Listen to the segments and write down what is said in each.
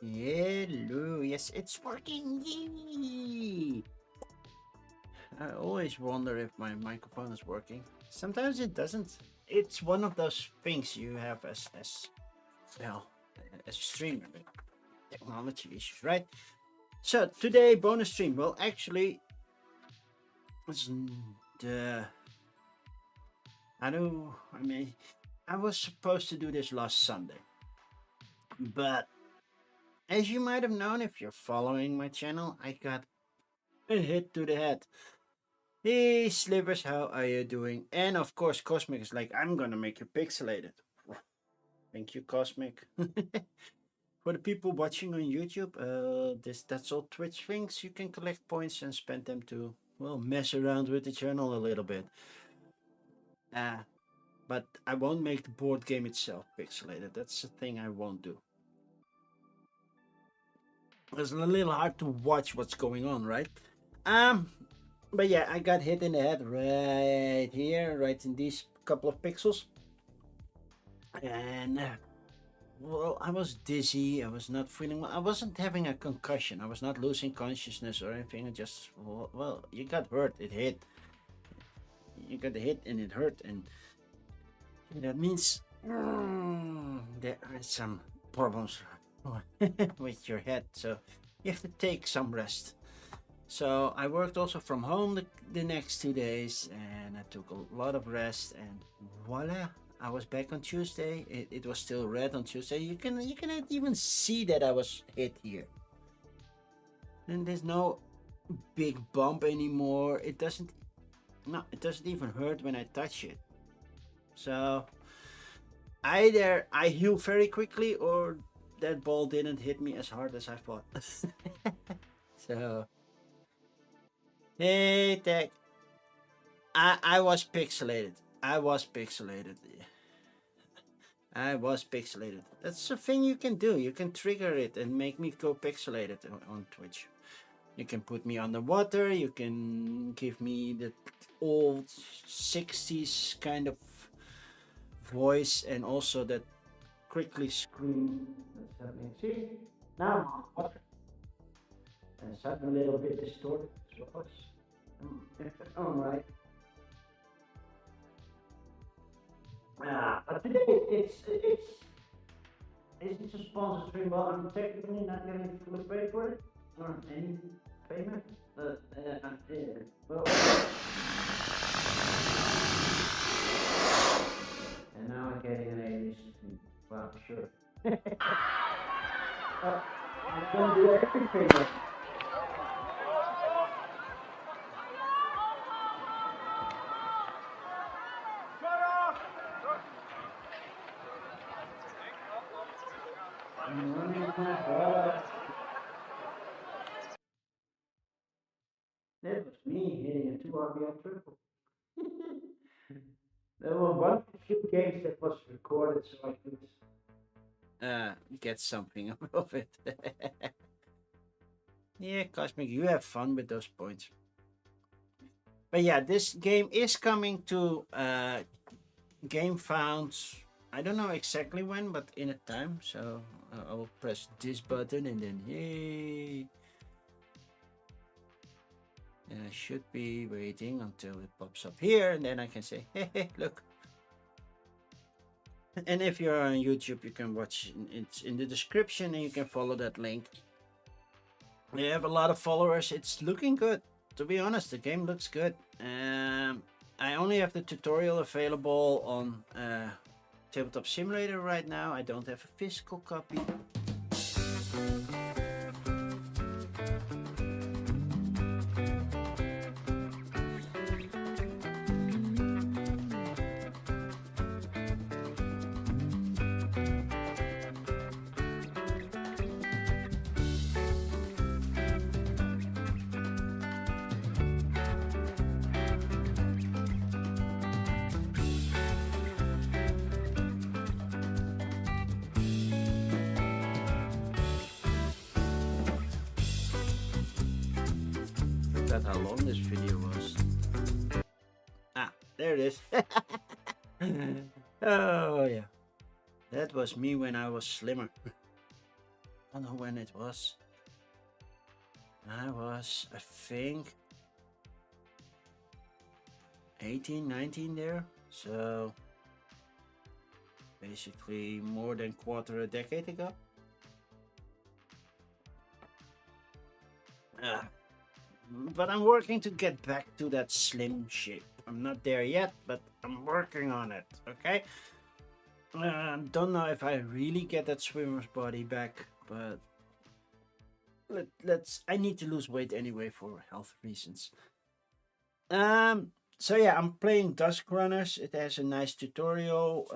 Hello, yes, it's working. Yay! I always wonder if my microphone is working. Sometimes it doesn't. It's one of those things you have as well as a streamer. Technology issues, right? So today bonus stream. Well, actually, it's the I know. I mean, I was supposed to do this last Sunday, but as you might have known if you're following my channel, I got a hit to the head. Hey, Slivers, how are you doing? And of course, Cosmic is like, I'm gonna make you pixelated. Thank you, Cosmic. For the people watching on YouTube, that's all Twitch things. You can collect points and spend them to, well, mess around with the channel a little bit. But I won't make the board game itself pixelated. That's the thing I won't do. It's a little hard to watch what's going on, right? But yeah, I got hit in the head right here, right in these couple of pixels. And well, I was dizzy. I was not feeling well. I wasn't having a concussion. I was not losing consciousness or anything. It just, well, you got hurt. It hit. You got hit and it hurt. And that means there are some problems with your head. So you have to take some rest. So I worked also from home the next 2 days, and I took a lot of rest, and voila, I was back on Tuesday. It was still red on Tuesday. You cannot even see that I was hit here. And there's no big bump anymore. It doesn't even hurt when I touch it. So either I heal very quickly, or that ball didn't hit me as hard as I thought. So. Hey, Tech. I was pixelated. I was pixelated. I was pixelated. That's a thing you can do. You can trigger it and make me go pixelated on Twitch. You can put me underwater. You can give me the old 60s kind of voice, and also that quickly scream. That's happening. See? Now I'm underwater. And it's a little bit distorted as well. All right. But today it's a sponsor stream. Well, I'm technically not getting full pay for it or any payment, but well. And now I'm getting an alias. Well, sure. I'm gonna do everything. That was me hitting a 2 RBI triple. There were one of the few games that was recorded, so I could get something out of it. Yeah, Cosmic, you have fun with those points. But yeah, this game is coming to Game Found. I don't know exactly when, but in a time. So I will press this button and then yay. And I should be waiting until it pops up here, and then I can say, hey, look. And if you're on YouTube, you can watch. It's in the description, and you can follow that link. We have a lot of followers. It's looking good. To be honest, the game looks good. I only have the tutorial available on Tabletop Simulator right now. I don't have a physical copy. How long this video was. There it is. Oh yeah, that was me when I was slimmer. I don't know when it was. I was, I think, 18, 19 there. So basically more than quarter a decade ago. But I'm working to get back to that slim shape. I'm not there yet, but I'm working on it. Okay. Don't know if I really get that swimmer's body back, but let's. I need to lose weight anyway for health reasons. So yeah, I'm playing Dusk Runners. It has a nice tutorial.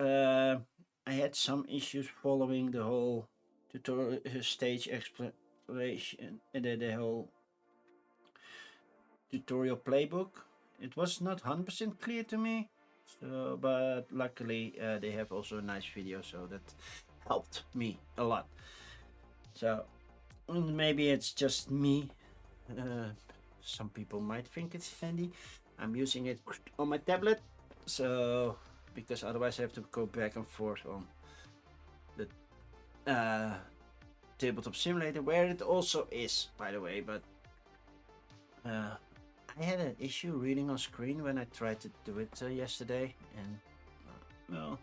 I had some issues following the whole tutorial stage exploration, the whole tutorial playbook. It was not 100% clear to me, so but luckily they have also a nice video, so that helped me a lot. So maybe it's just me. Some people might think it's handy. I'm using it on my tablet, so because otherwise I have to go back and forth on the tabletop simulator, where it also is, by the way. But I had an issue reading on screen when I tried to do it yesterday, and well,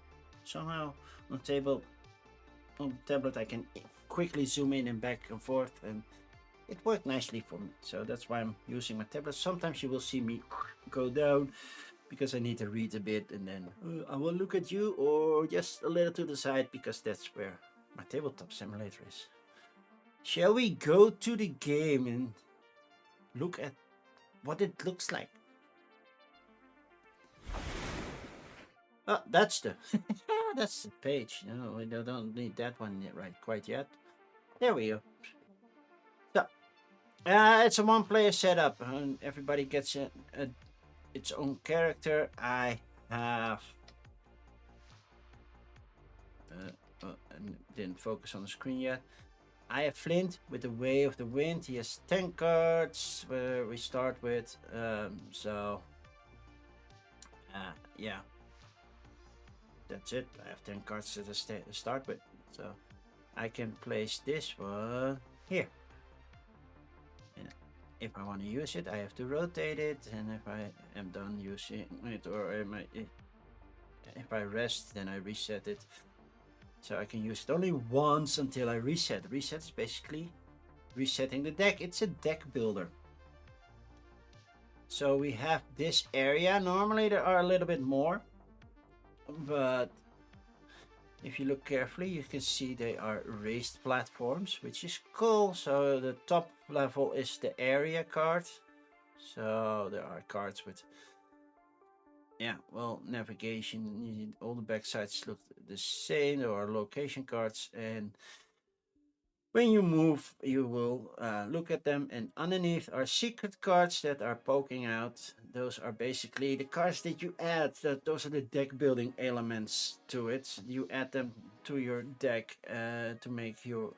somehow on the tablet I can quickly zoom in and back and forth, and it worked nicely for me. So that's why I'm using my tablet. Sometimes you will see me go down because I need to read a bit, and then I will look at you or just a little to the side because that's where my tabletop simulator is. Shall we go to the game and look at what it looks like? Oh, that's the that's the page. No, we don't need that one yet, right? Quite yet. There we go. So, it's a one-player setup, and everybody gets its own character. I have. I didn't focus on the screen yet. I have Flint with the Way of the Wind. He has 10 cards where we start with. Yeah. That's it. I have 10 cards to start with. So I can place this one here. And if I want to use it, I have to rotate it. And if I am done using it, or if I rest, then I reset it. So I can use it only once until I reset. Reset is basically resetting the deck. It's a deck builder. So we have this area. Normally there are a little bit more, but if you look carefully, you can see they are raised platforms, which is cool. So the top level is the area card. So there are cards with, navigation. All the backsides look the same. There are location cards, and when you move, you will look at them, and underneath are secret cards that are poking out. Those are basically the cards that you add. Those are the deck building elements to it. You add them to your deck to make your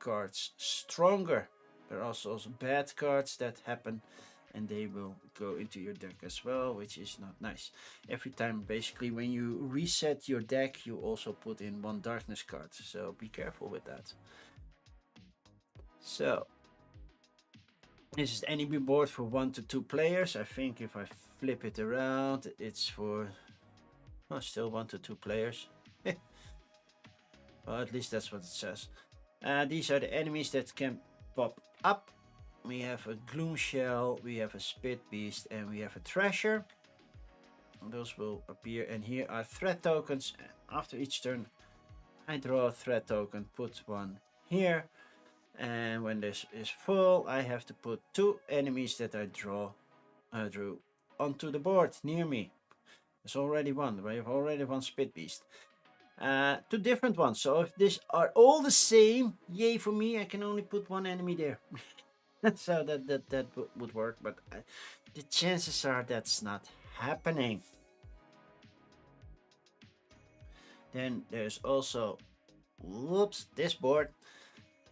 cards stronger. There are also bad cards that happen, and they will go into your deck as well, which is not nice. Every time, basically, when you reset your deck, you also put in one darkness card, so be careful with that. So this is enemy board for 1 to 2 players. I think if I flip it around, it's for still 1 to 2 players. Well, at least that's what it says. These are the enemies that can pop up. We have a Gloom Shell, we have a Spit Beast, and we have a Thrasher. Those will appear, and here are threat tokens. After each turn, I draw a threat token, put one here. And when this is full, I have to put 2 enemies that I drew onto the board near me. There's already one. We have already one Spit Beast. 2 different ones. So if these are all the same, yay for me. I can only put 1 enemy there. So that would work, but the chances are that's not happening. Then there's also, this board.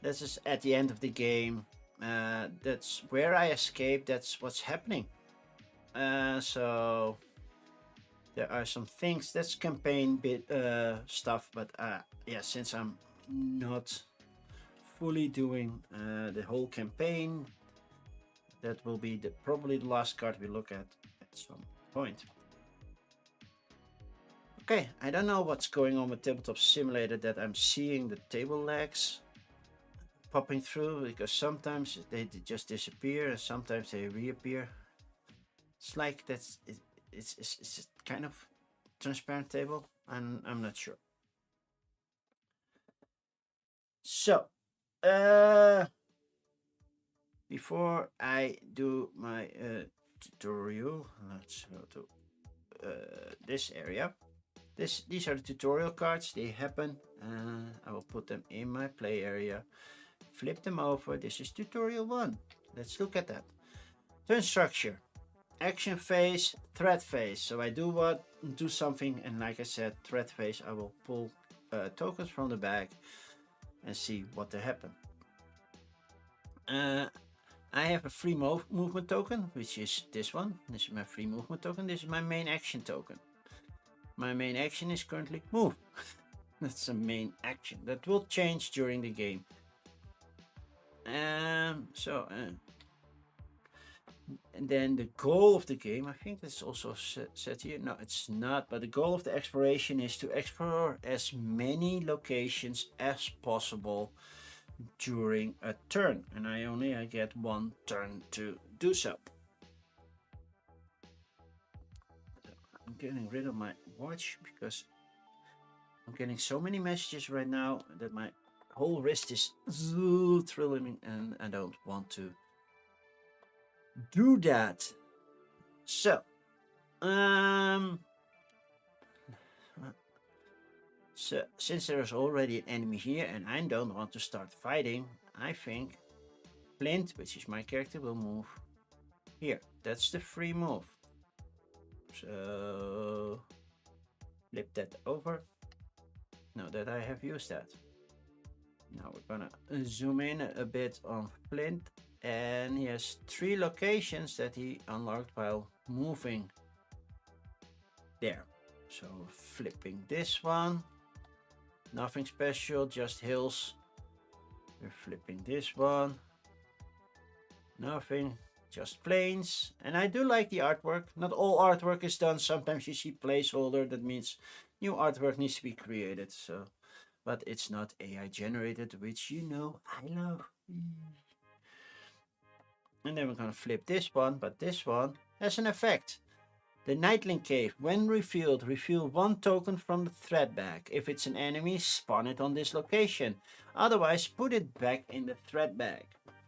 This is at the end of the game. That's where I escaped. That's what's happening. So there are some things. That's campaign bit stuff. But since I'm not fully doing the whole campaign. That will be probably the last card we look at some point. Okay, I don't know what's going on with Tabletop Simulator that I'm seeing the table legs popping through, because sometimes they just disappear and sometimes they reappear. It's like it's kind of transparent table, and I'm not sure. So, before I do my tutorial, let's go to this area. These are the tutorial cards. They happen. I will put them in my play area. Flip them over. This is tutorial 1. Let's look at that. Turn structure. Action phase, threat phase. So I do something, and like I said, threat phase, I will pull tokens from the bag and see what they happen. I have a free movement token, which is this one. This is my free movement token. This is my main action token. My main action is currently move. That's a main action. That will change during the game. And then the goal of the game, I think that's also set here. No, it's not. But the goal of the exploration is to explore as many locations as possible during a turn. And I get 1 turn to do so. I'm getting rid of my watch because I'm getting so many messages right now that my whole wrist is thrilling, and I don't want to do that. So, since there is already an enemy here and I don't want to start fighting, I think Flint, which is my character, will move here. That's the free move. So flip that over. Now that I have used that. Now we're gonna zoom in a bit on Flint, and he has 3 locations that he unlocked while moving there. So flipping this one, nothing special, just hills. We're flipping this one, nothing, just plains. And I do like the artwork. Not all artwork is done. Sometimes you see placeholder, that means new artwork needs to be created. So, but it's not AI generated, which you know I love. And then we're gonna flip this one, but this one has an effect. The Nightling Cave, when revealed, reveal 1 token from the threat bag. If it's an enemy, spawn it on this location. Otherwise, put it back in the threat bag.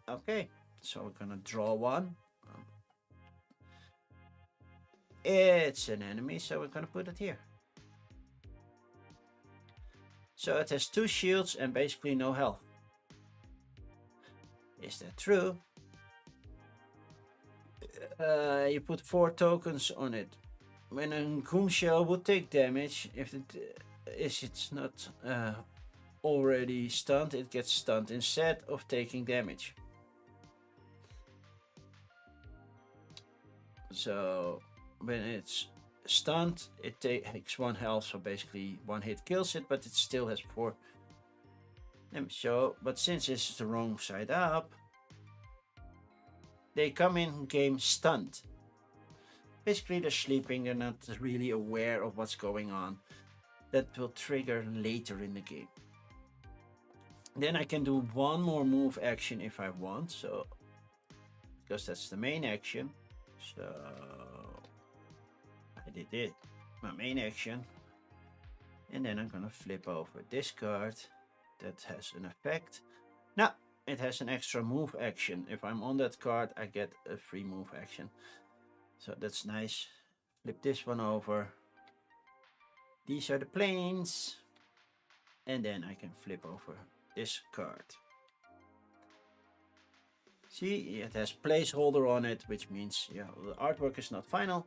Okay, so we're gonna draw 1. It's an enemy, so we're gonna put it here. So it has 2 shields and basically no health. Is that true? You put 4 tokens on it. When a Goom Shell would take damage, if it's not already stunned, it gets stunned instead of taking damage. So when it's stunned, it takes 1 health, so basically 1 hit kills it, but it still has 4 damage. So, but since this is the wrong side up, they come in game stunned. Basically they're sleeping, they're not really aware of what's going on. That will trigger later in the game. Then I can do 1 more move action if I want, so because that's the main action. So I did it, my main action. And then I'm gonna flip over this card that has an effect. Now it has an extra move action. If I'm on that card, I get a free move action. So that's nice. Flip this one over. These are the planes. And then I can flip over this card. See, it has placeholder on it, which means yeah, the artwork is not final.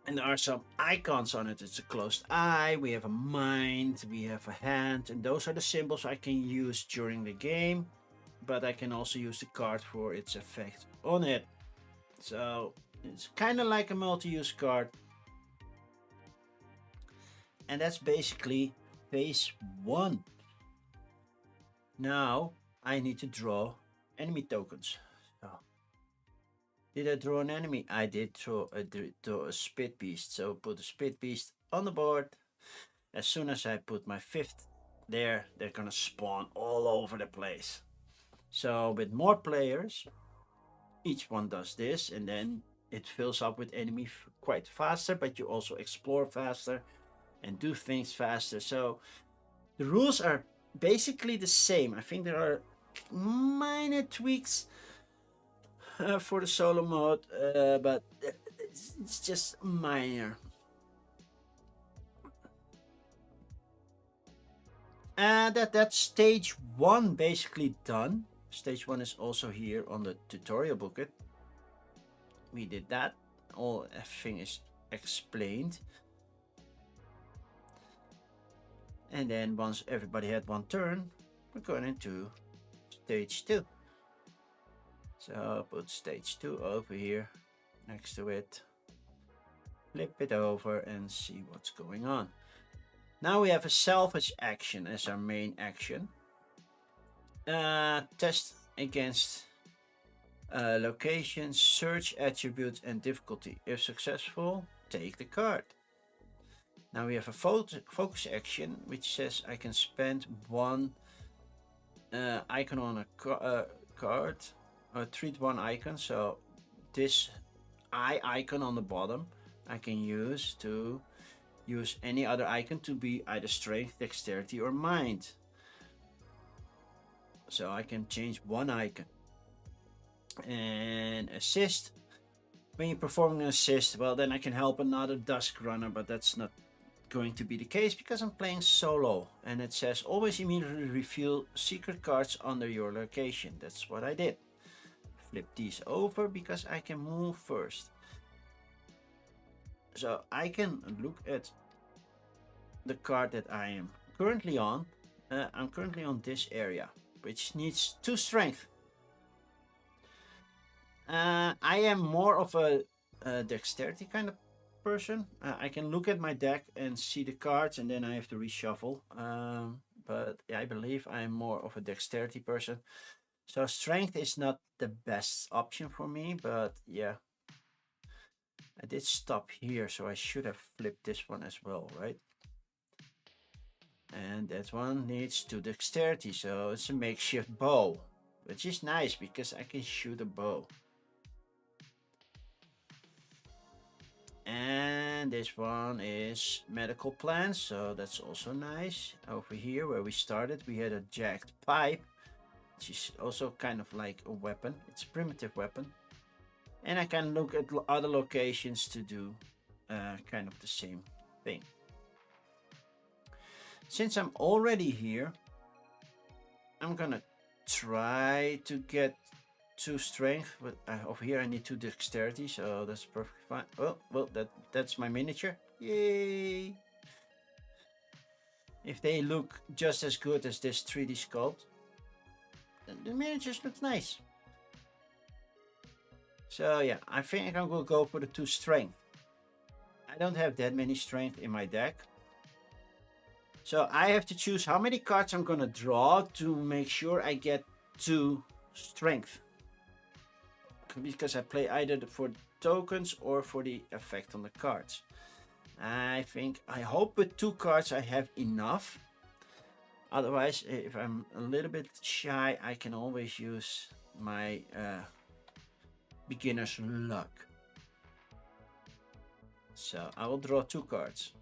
And there are some icons on it. It's a closed eye, we have a mind, we have a hand, and those are the symbols I can use during the game. But I can also use the card for its effect on it. So it's kind of like a multi-use card. And that's basically phase 1. Now I need to draw enemy tokens. So, did I draw an enemy? I did draw a spit beast. So put a spit beast on the board. As soon as I put my 5th there, they're gonna spawn all over the place. So with more players, each one does this, and then it fills up with enemy quite faster, but you also explore faster and do things faster. So the rules are basically the same. I think there are minor tweaks for the solo mode, but it's just minor. And that's stage 1 basically done. Stage 1 is also here on the tutorial booklet. We did that. Everything is explained. And then once everybody had one turn, we're going into stage 2. So put stage 2 over here next to it. Flip it over and see what's going on. Now we have a salvage action as our main action. Test against location, search attribute and difficulty. If successful, take the card. Now we have a focus action which says I can spend 1 icon on a card, or treat 1 icon. So this eye icon on the bottom I can use any other icon to be either strength, dexterity or mind. So I can change 1 icon. And assist. When you're performing an assist, well, then I can help another Dusk Runner, but that's not going to be the case because I'm playing solo. And it says always immediately reveal secret cards under your location. That's what I did. Flip these over because I can move first. So I can look at the card that I am currently on. I'm currently on this area, which needs 2 strength. I am more of a dexterity kind of person. I can look at my deck and see the cards, and then I have to reshuffle. But I believe I'm more of a dexterity person. So strength is not the best option for me, but yeah. I did stop here, so I should have flipped this one as well, right? And that one needs 2 dexterity, so it's a makeshift bow, which is nice because I can shoot a bow. And this one is medical plants, so that's also nice. Over here where we started, we had a jagged pipe, which is also kind of like a weapon. It's a primitive weapon. And I can look at other locations to do kind of the same thing. Since I'm already here, I'm gonna try to get 2 strength, but over here I need 2 dexterity, so that's perfectly fine. Well, that's my miniature. Yay! If they look just as good as this 3D sculpt, then the miniatures look nice. So yeah, I think I will go for the 2 strength. I don't have that many strength in my deck. So I have to choose how many cards I'm gonna draw to make sure I get 2 strength. Because I play either for tokens or for the effect on the cards. I hope with 2 cards I have enough. Otherwise, if I'm a little bit shy, I can always use my beginner's luck. So I will draw 2 cards.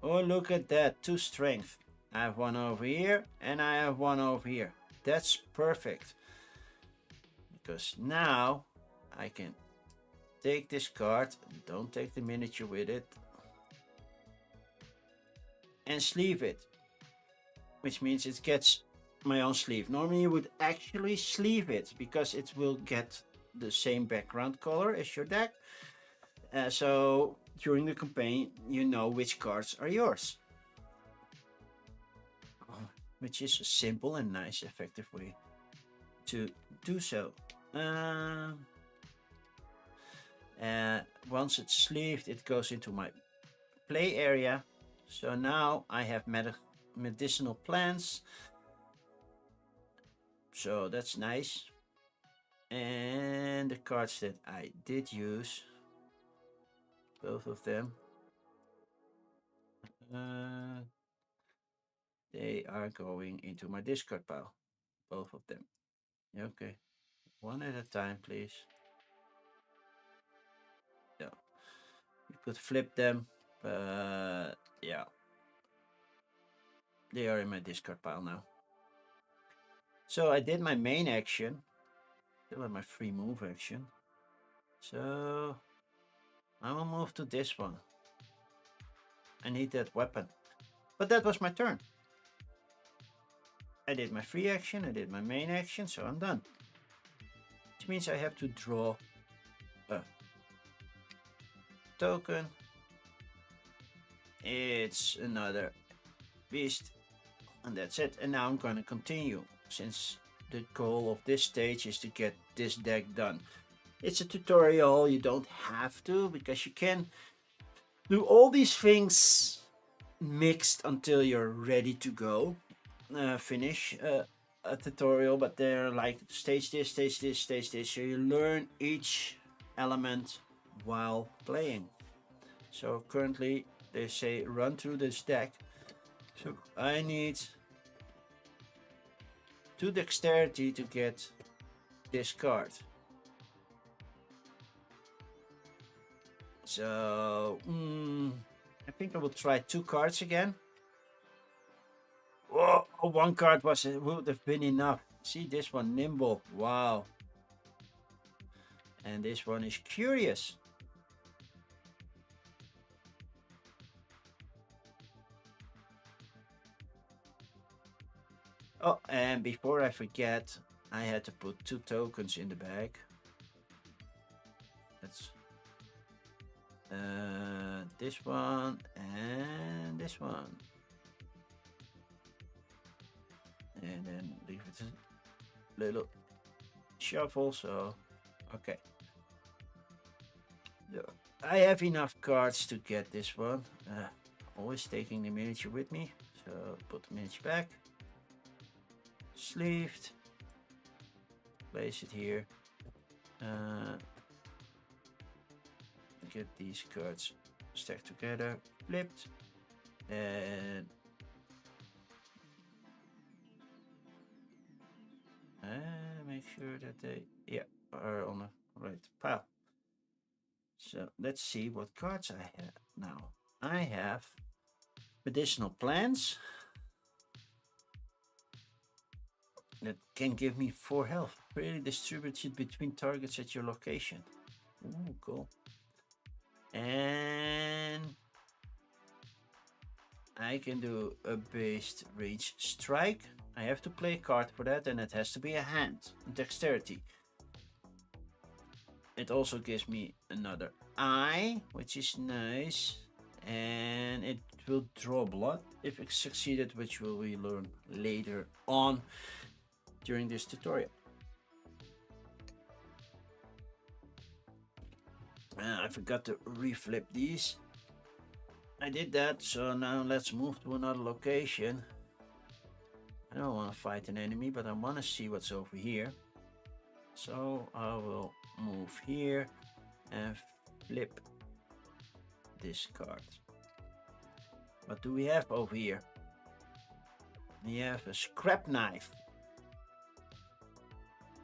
Oh, look at that, 2 strength. I have 1 over here and I have 1 over here. That's perfect. Because now I can take this card, don't take the miniature with it, and sleeve it. Which means it gets my own sleeve. Normally you would actually sleeve it because it will get the same background color as your deck. So during the campaign you know which cards are yours. Which is a simple and nice effective way to do so. Once it's sleeved, it goes into my play area. So now I have medicinal plants. So that's nice. And the cards that I did use, both of them, uh, they are going into my discard pile. Both of them. Okay. One at a time, please. Yeah. You could flip them, but yeah. They are in my discard pile now. So I did my main action. Still have my free move action. So I will move to this one. I need that weapon. But that was my turn. I did my free action, I did my main action, so I'm done. Which means I have to draw a token. It's another beast. And that's it. And now I'm going to continue, since the goal of this stage is to get this deck done. It's a tutorial, you don't have to, because you can do all these things mixed until you're ready to go. Finish a tutorial, but they're like stage this, stage this, stage this. So you learn each element while playing. So currently they say run through this deck. So I need 2 dexterity to get this card. So I think I will try 2 cards again. Whoa, 1 card would have been enough. See this one, nimble. Wow. And this one is curious. Oh, and before I forget, I had to put 2 tokens in the bag. That's this one and this one. And then leave it a little shuffle, so okay. So I have enough cards to get this one. Always taking the miniature with me, so put the miniature back. Sleeved. Place it here. Get these cards stacked together, flipped, and make sure that they are on the right pile. So let's see what cards I have now. I have medicinal plants that can give me 4 health. Freely distributed between targets at your location. Ooh, cool. And I can do a based range strike. I have to play a card for that, and it has to be a hand. Dexterity. It also gives me another eye, which is nice. And it will draw blood if it succeeded, which we learn later on during this tutorial. I forgot to reflip these. I did that, so now let's move to another location. I don't want to fight an enemy, but I want to see what's over here. So I will move here and flip this card. What do we have over here? We have a scrap knife.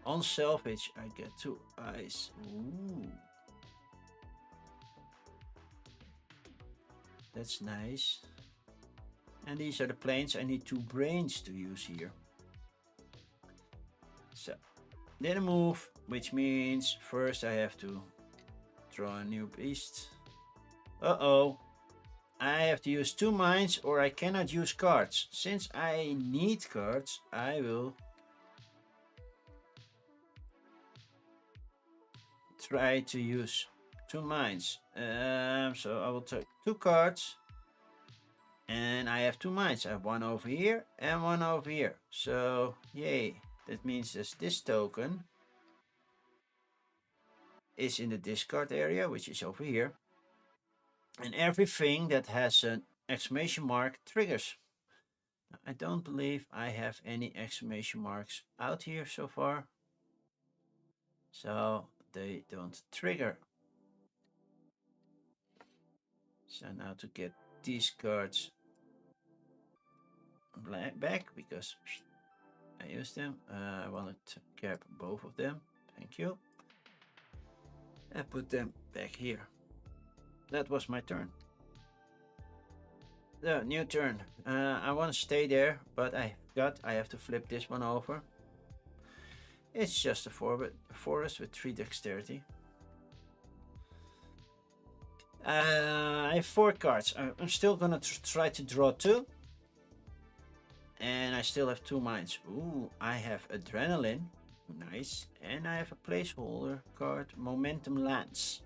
On salvage, I get 2 eyes. Ooh. That's nice. And these are the planes. I need 2 brains to use here. So, then a move, which means first I have to draw a new beast. Uh-oh. I have to use 2 mines or I cannot use cards. Since I need cards, I will try to use 2 mines. So I will take 2 cards. And I have 2 mines. I have 1 over here and 1 over here. So, yay. That means that this token is in the discard area, which is over here. And everything that has an exclamation mark triggers. I don't believe I have any exclamation marks out here so far, so they don't trigger. So now to get these cards back, because I used them, I wanted to grab both of them. Thank you. And put them back here. That was my turn. The new turn. I want to stay there, but I have to flip this one over. It's just a forest with 3 dexterity. I have 4 cards. I'm still gonna try to draw 2. And I still have 2 mines. Ooh, I have adrenaline. Nice. And I have a placeholder card, Momentum Lance.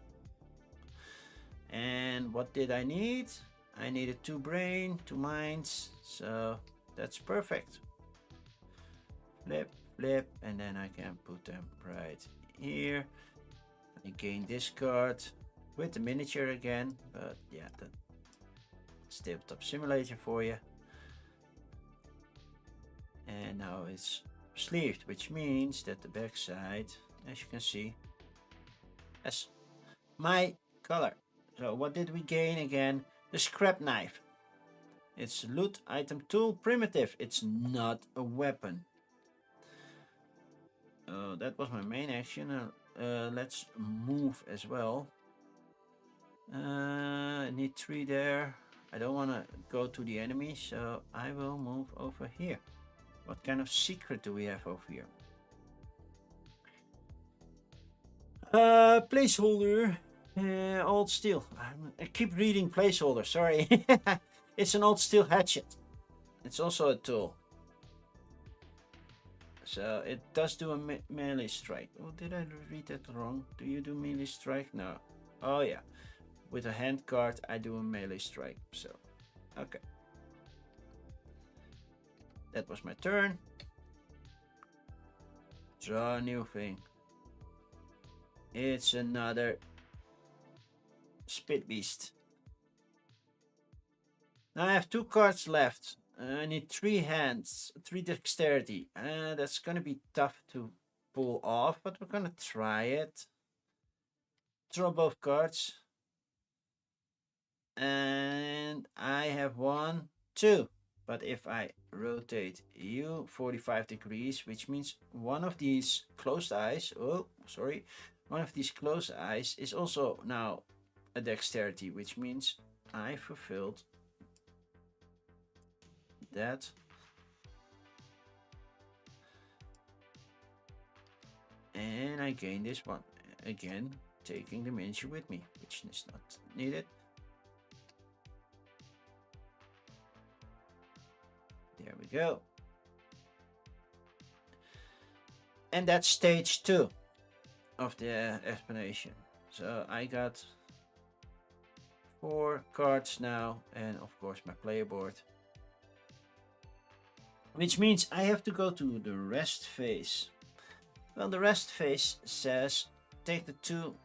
And what did I need? I needed 2 brain, 2 mines. So that's perfect. Flip, flip, and then I can put them right here. I gain this card with the miniature again, but yeah, that's Tabletop Simulator for you. And now it's sleeved, which means that the back side, as you can see, has my color. So what did we gain again? The scrap knife. It's loot item tool primitive. It's not a weapon. That was my main action. Let's move as well. I need 3 there. I don't want to go to the enemy, so I will move over here. What kind of secret do we have over here? Placeholder. Old steel. I keep reading placeholder, sorry. It's an old steel hatchet. It's also a tool. So it does do a melee strike. Oh, did I read that wrong? Do you do melee strike? No. Oh yeah. With a hand card, I do a melee strike. So, okay. That was my turn. Draw a new thing. It's another Spit Beast. Now I have 2 cards left. I need 3 hands, 3 dexterity. That's gonna be tough to pull off, but we're gonna try it. Draw both cards. And I have 1, 2. But if I rotate you 45 degrees, which means one of these closed eyes, one of these closed eyes is also now a dexterity, which means I fulfilled that. And I gain this one. Again, taking the miniature with me, which is not needed. There we go. And that's stage 2 of the explanation. So I got 4 cards now, and of course my player board. Which means I have to go to the rest phase. Well, the rest phase says take the 2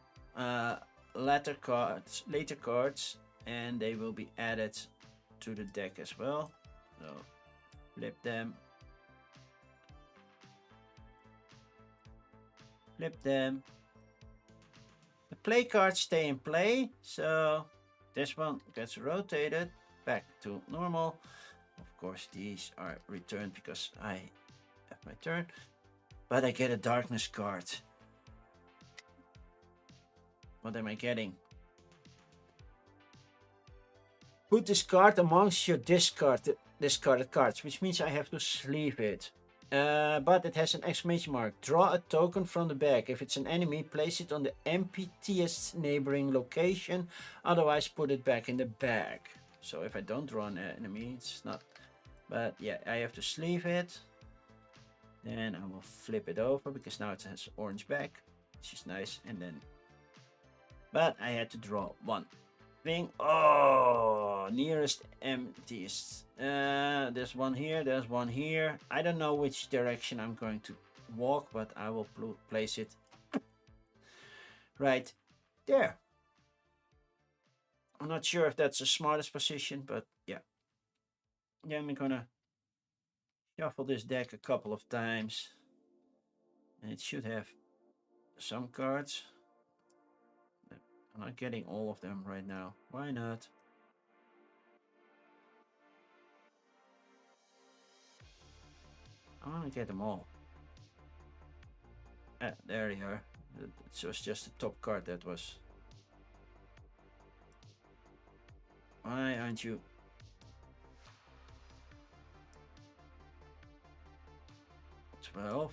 later cards, and they will be added to the deck as well. So flip them. Flip them. The play cards stay in play, so this one gets rotated back to normal. Of course, these are returned because I have my turn, but I get a darkness card. What am I getting? Put this card amongst your discarded cards, which means I have to sleeve it. But it has an exclamation mark. Draw a token from the bag. If it's an enemy, place it on the emptiest neighboring location. Otherwise, put it back in the bag. So if I don't draw an enemy, it's not. But yeah, I have to sleeve it. Then I will flip it over because now it has orange back, which is nice. And then, but I had to draw 1 thing. Oh, nearest emptiest. There's one here, there's one here. I don't know which direction I'm going to walk, but I will place it right there. I'm not sure if that's the smartest position, but yeah. Yeah, I'm gonna shuffle this deck a couple of times. And it should have some cards. I'm not getting all of them right now. Why not? I want to get them all. Ah, there you are. It was just the top card that was. Why aren't you? $12.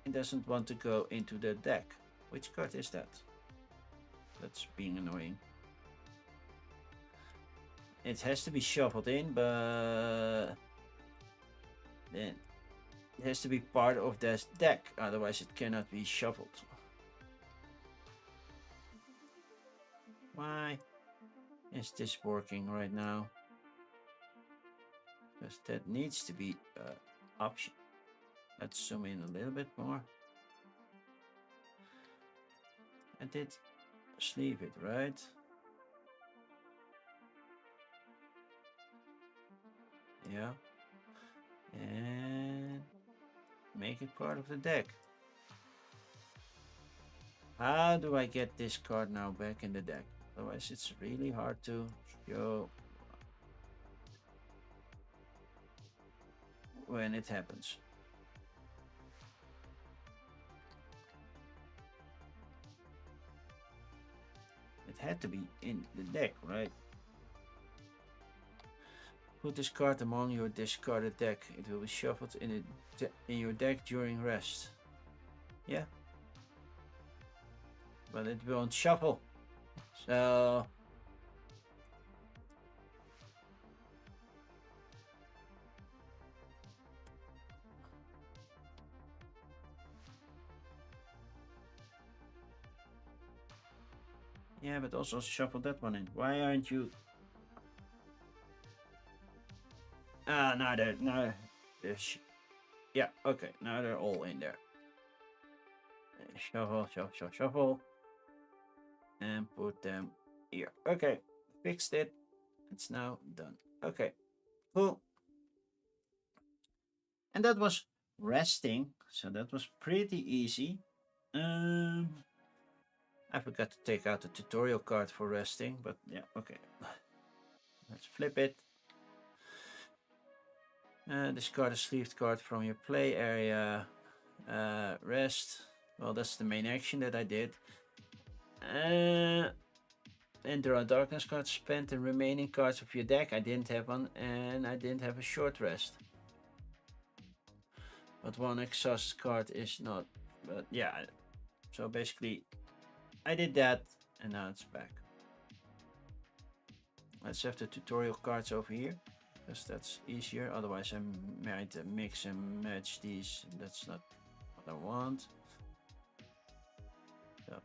It doesn't want to go into the deck. Which card is that? That's being annoying. It has to be shuffled in, but then it has to be part of this deck, otherwise it cannot be shuffled. Why is this working right now? Because that needs to be an option. Let's zoom in a little bit more. I did sleeve it, right? Yeah. And make it part of the deck. How do I get this card now back in the deck? Otherwise it's really hard to show when it happens. It had to be in the deck, right? Put this card among your discarded deck. It will be shuffled in your deck during rest. Yeah. But it won't shuffle. So... yeah, but also shuffle that one in. Why aren't you... ah, now they're... yeah, okay, now they're all in there. Shuffle, shuffle, shuffle. And put them here. Okay, fixed it. It's now done. Okay, cool. And that was resting, so that was pretty easy. I forgot to take out the tutorial card for resting, but yeah, okay. Let's flip it. Discard a sleeved card from your play area. Rest. Well, that's the main action that I did. And there are darkness cards. Spend the remaining cards of your deck. I didn't have one, and I didn't have a short rest. But one exhaust card is not. But yeah, so basically, I did that, and now it's back. Let's have the tutorial cards over here, because that's easier. Otherwise, I might mix and match these. That's not what I want. So.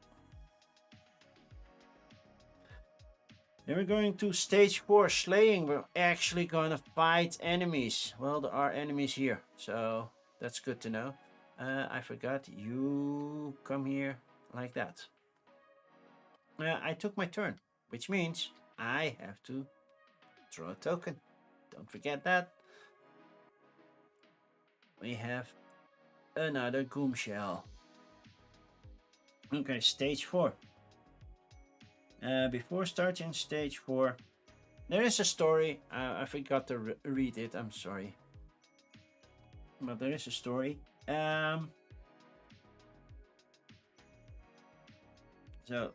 Then we're going to stage 4 slaying. We're actually going to fight enemies. Well, there are enemies here, so that's good to know. I forgot, you come here like that. I took my turn, which means I have to draw a token. Don't forget that. We have another Goom Shell. Okay, stage 4. Before starting stage 4, there is a story. I forgot to read it, I'm sorry. But there is a story. So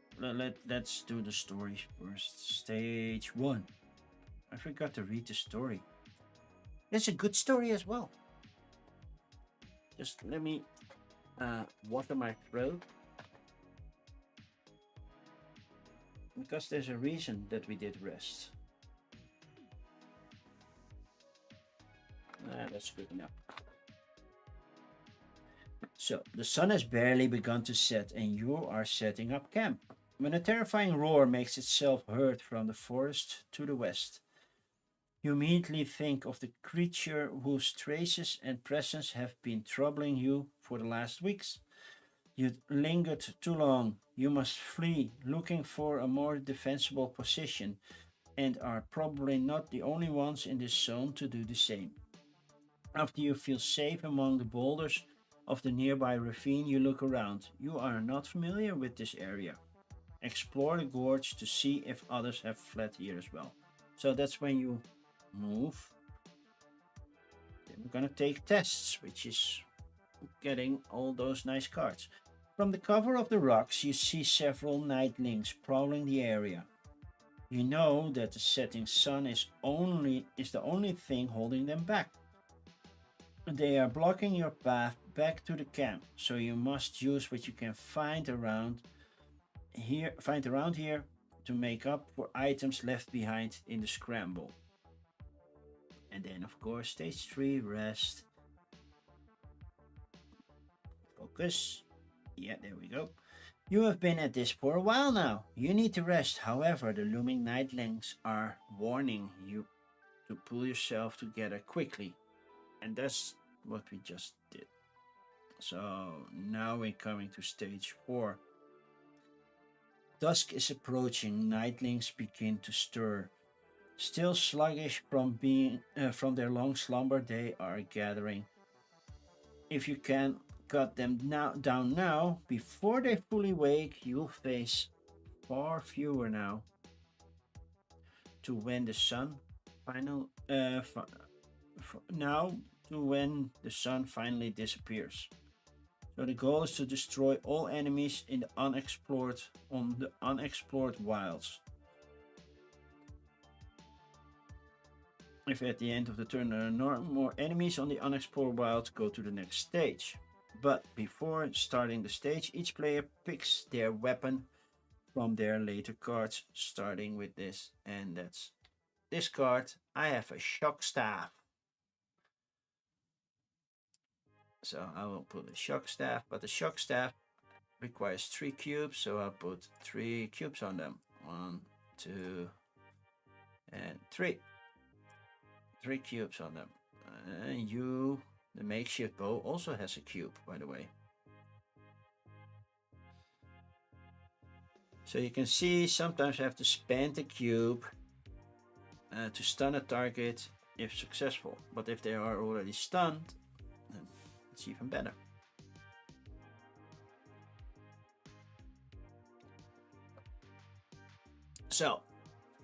let's do the story first. Stage 1. I forgot to read the story. It's a good story as well. Just let me water my throat. Because there's a reason that we did rest. That's good enough. So, the sun has barely begun to set and you are setting up camp, when a terrifying roar makes itself heard from the forest to the west. You immediately think of the creature whose traces and presence have been troubling you for the last weeks. You lingered too long. You must flee, looking for a more defensible position, and are probably not the only ones in this zone to do the same. After you feel safe among the boulders of the nearby ravine, you look around. You are not familiar with this area. Explore the gorge to see if others have fled here as well. So that's when you move. Then we're gonna take tests, which is getting all those nice cards. From the cover of the rocks, you see several nightlings prowling the area. You know that the setting sun is the only thing holding them back. They are blocking your path back to the camp, so you must use what you can find around here to make up for items left behind in the scramble. And then of course stage 3, rest, focus. Yeah, there we go. You have been at this for a while now. You need to rest. However, the looming nightlings are warning you to pull yourself together quickly. And that's what we just did. So now we're coming to stage 4. Dusk is approaching. Nightlings begin to stir. Still sluggish from their long slumber, they are gathering. If you can cut them down now, before they fully wake, you'll face far fewer now. To when the sun now to when the sun finally disappears. So the goal is to destroy all enemies in the unexplored wilds. If at the end of the turn there are no more enemies on the unexplored wilds, go to the next stage. But before starting the stage, each player picks their weapon from their later cards, starting with this, and that's this card. I have a shock staff. So I will put a shock staff, but the shock staff requires 3 cubes, so I'll put 3 cubes on them. 1, 2, and 3. 3 cubes on them. The makeshift bow, also has a cube, by the way. So you can see sometimes I have to spend a cube to stun a target if successful. But if they are already stunned, then it's even better. So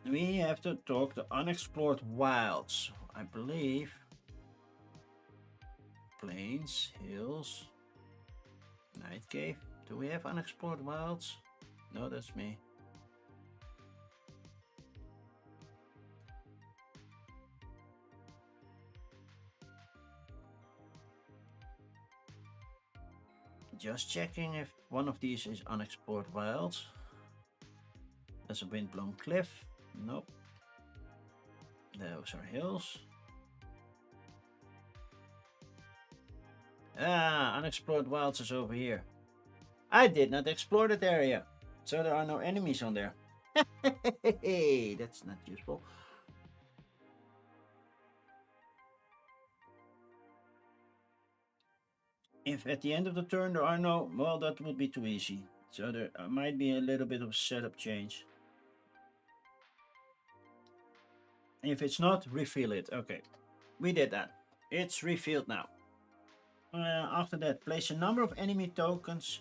we have to talk the unexplored wilds. I believe plains, hills, night cave. Do we have unexplored wilds? No, that's me. Just checking if one of these is unexplored wilds. There's a windblown cliff. Nope. Those are hills. Unexplored wilds is over here. I did not explore that area, so there are no enemies on there. Hey, that's not useful. If at the end of the turn there are no, well, that would be too easy. So there might be a little bit of setup change. If it's not, refill it. Okay, we did that. It's refilled now. After that, place a number of enemy tokens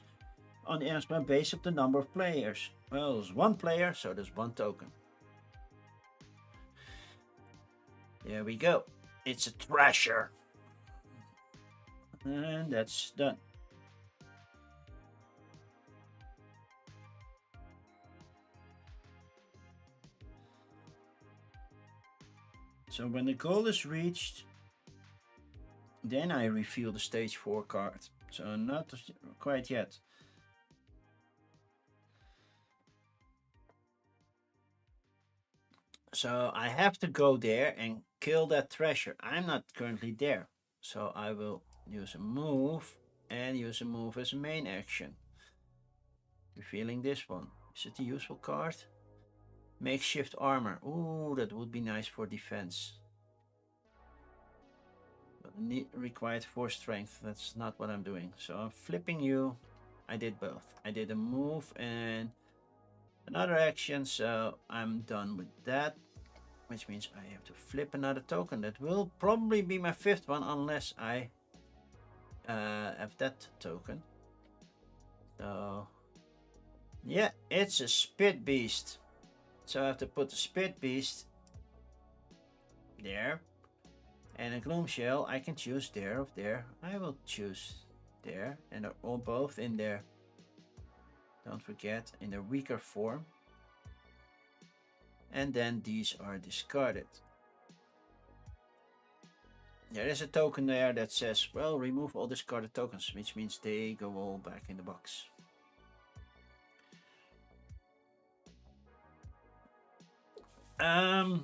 on the instrument based on the number of players. Well, there's 1 player, so there's 1 token. There we go. It's a treasure. And that's done. So when the goal is reached, then I reveal the stage 4 card. So not quite yet. So I have to go there and kill that treasure. I'm not currently there. So I will use a move and use a move as a main action. Revealing this one. Is it a useful card? Makeshift armor. Ooh, that would be nice for defense. But required 4 strength. That's not what I'm doing. So I'm flipping you I did both. I did a move and another action, so I'm done with that. Which means I have to flip another token. That will probably be my 5th one unless I have that token. So yeah, it's a Spit Beast. So I have to put the Spit Beast there. And a Gloom Shell I can choose there or there. I will choose there. And they're all both in there. Don't forget, in their weaker form. And then these are discarded. There is a token there that says, well, remove all discarded tokens, which means they go all back in the box. I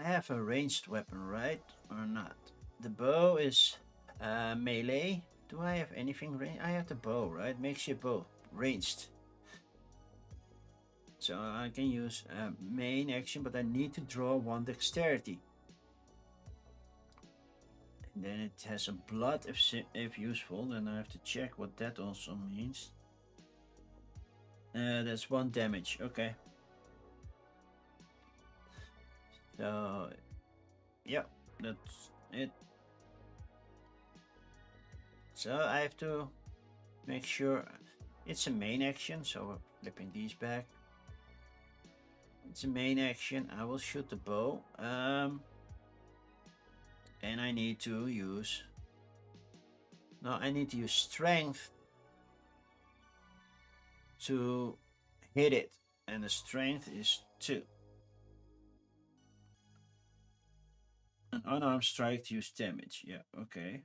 have a ranged weapon, right? Or not? The bow is melee. Do I have anything ranged? I have the bow, right? Makeshift bow. Ranged. So I can use main action, but I need to draw 1 dexterity. And then it has a blood if useful, then I have to check what that also means. That's 1 damage, okay. So, yeah, that's it. So I have to make sure it's a main action, so we're flipping these back. It's a main action. I will shoot the bow. And I need to use... No, I need to use strength to hit it. And the strength is 2. An unarmed strike to use damage. Yeah, okay.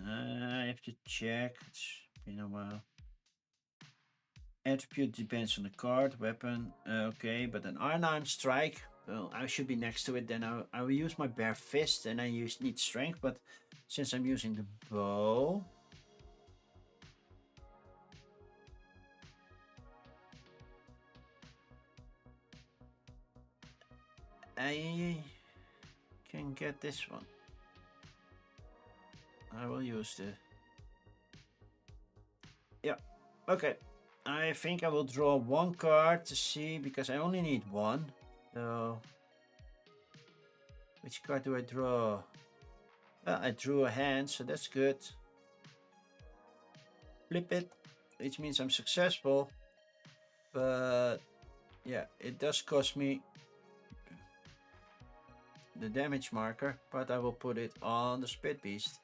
I have to check. It's been a while. Attribute depends on the card, weapon. Okay, but an unarmed strike. Well, I should be next to it. Then I will use my bare fist, and I need strength. But since I'm using the bow, I can get this one. I will use the... Yeah, okay. I think I will draw 1 card to see, because I only need 1. So, which card do I draw? Well, I drew a hand, so that's good. Flip it, which means I'm successful. But yeah, it does cost me the damage marker, but I will put it on the Spit Beast.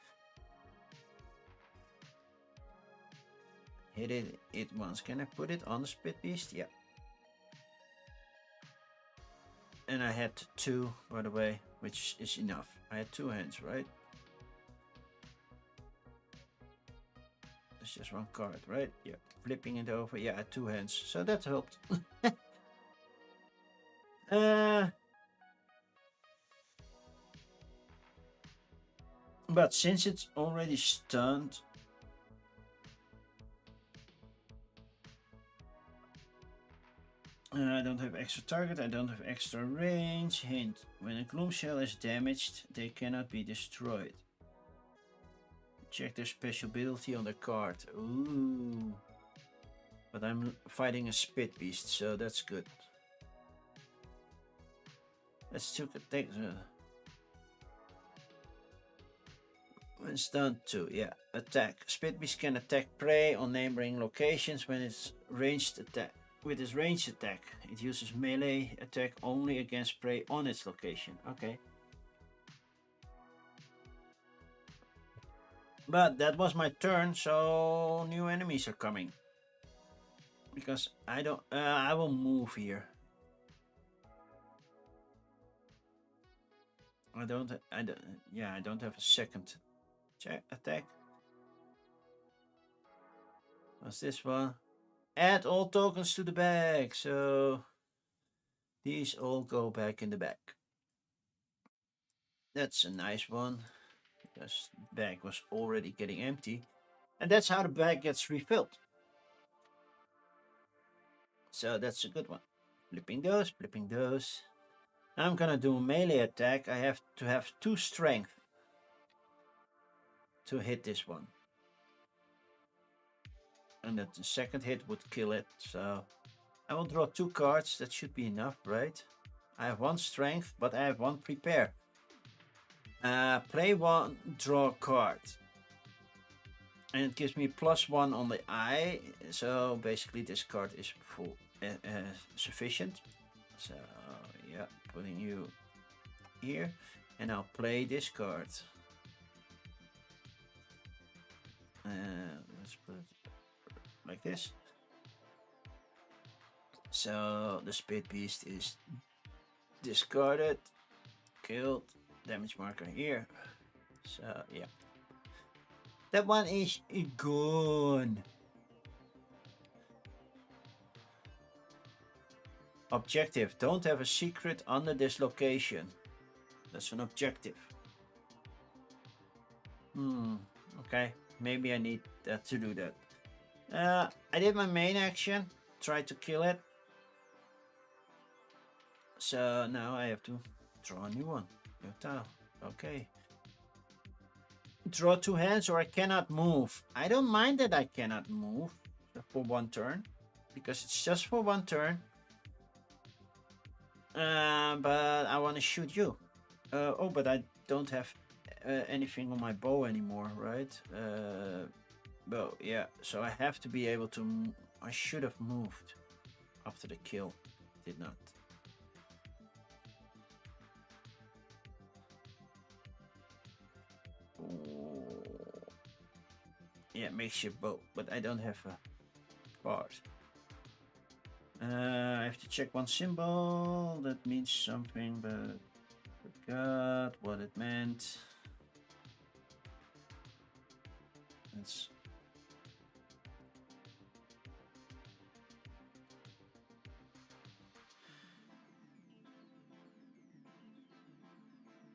Hit it once. Can I put it on the Spit Beast? Yeah. And I had 2, by the way, which is enough. I had 2 hands, right? It's just 1 card, right? Yeah. Flipping it over. Yeah, I had 2 hands. So that helped. But since it's already stunned, I don't have extra target, I don't have extra range. Hint, when a Gloom Shell is damaged, they cannot be destroyed. Check their special ability on the card. Ooh. But I'm fighting a Spit Beast, so that's good. Let's take the... When stunned 2, yeah. Attack. Spit Beast can attack prey on neighboring locations when it's ranged attack. With its ranged attack, it uses melee attack only against prey on its location. Okay. But that was my turn, so new enemies are coming. Because I don't... I will move here. I don't have a second attack. What's this one? Add all tokens to the bag. So these all go back in the bag. That's a nice one, because the bag was already getting empty. And that's how the bag gets refilled. So that's a good one. Flipping those, flipping those. I'm gonna do a melee attack. I have to have 2 strength to hit this one. And that the second hit would kill it. So I will draw 2 cards. That should be enough, right? I have 1 strength, but I have 1 prepare. Play 1, draw a card. And it gives me +1 on the eye. So basically this card is full, sufficient. So yeah, putting you here. And I'll play this card. Let's put it like this. So the Spit Beast is discarded, killed, damage marker here. So yeah, that one is gone. Objective: don't have a secret under this location. That's an objective. Okay, maybe I need that to do that. I did my main action, tried to kill it. So now I have to draw a new one. Okay. Draw 2 hands or I cannot move. I don't mind that I cannot move for 1 turn. Because it's just for 1 turn. But I want to shoot you. Oh, but I don't have anything on my bow anymore, right? Well, yeah. So I have to be able to... I should have moved after the kill. Did not. Yeah, makeshift bow, but I don't have a card. I have to check 1 symbol. That means something, but forgot what it meant. Let's...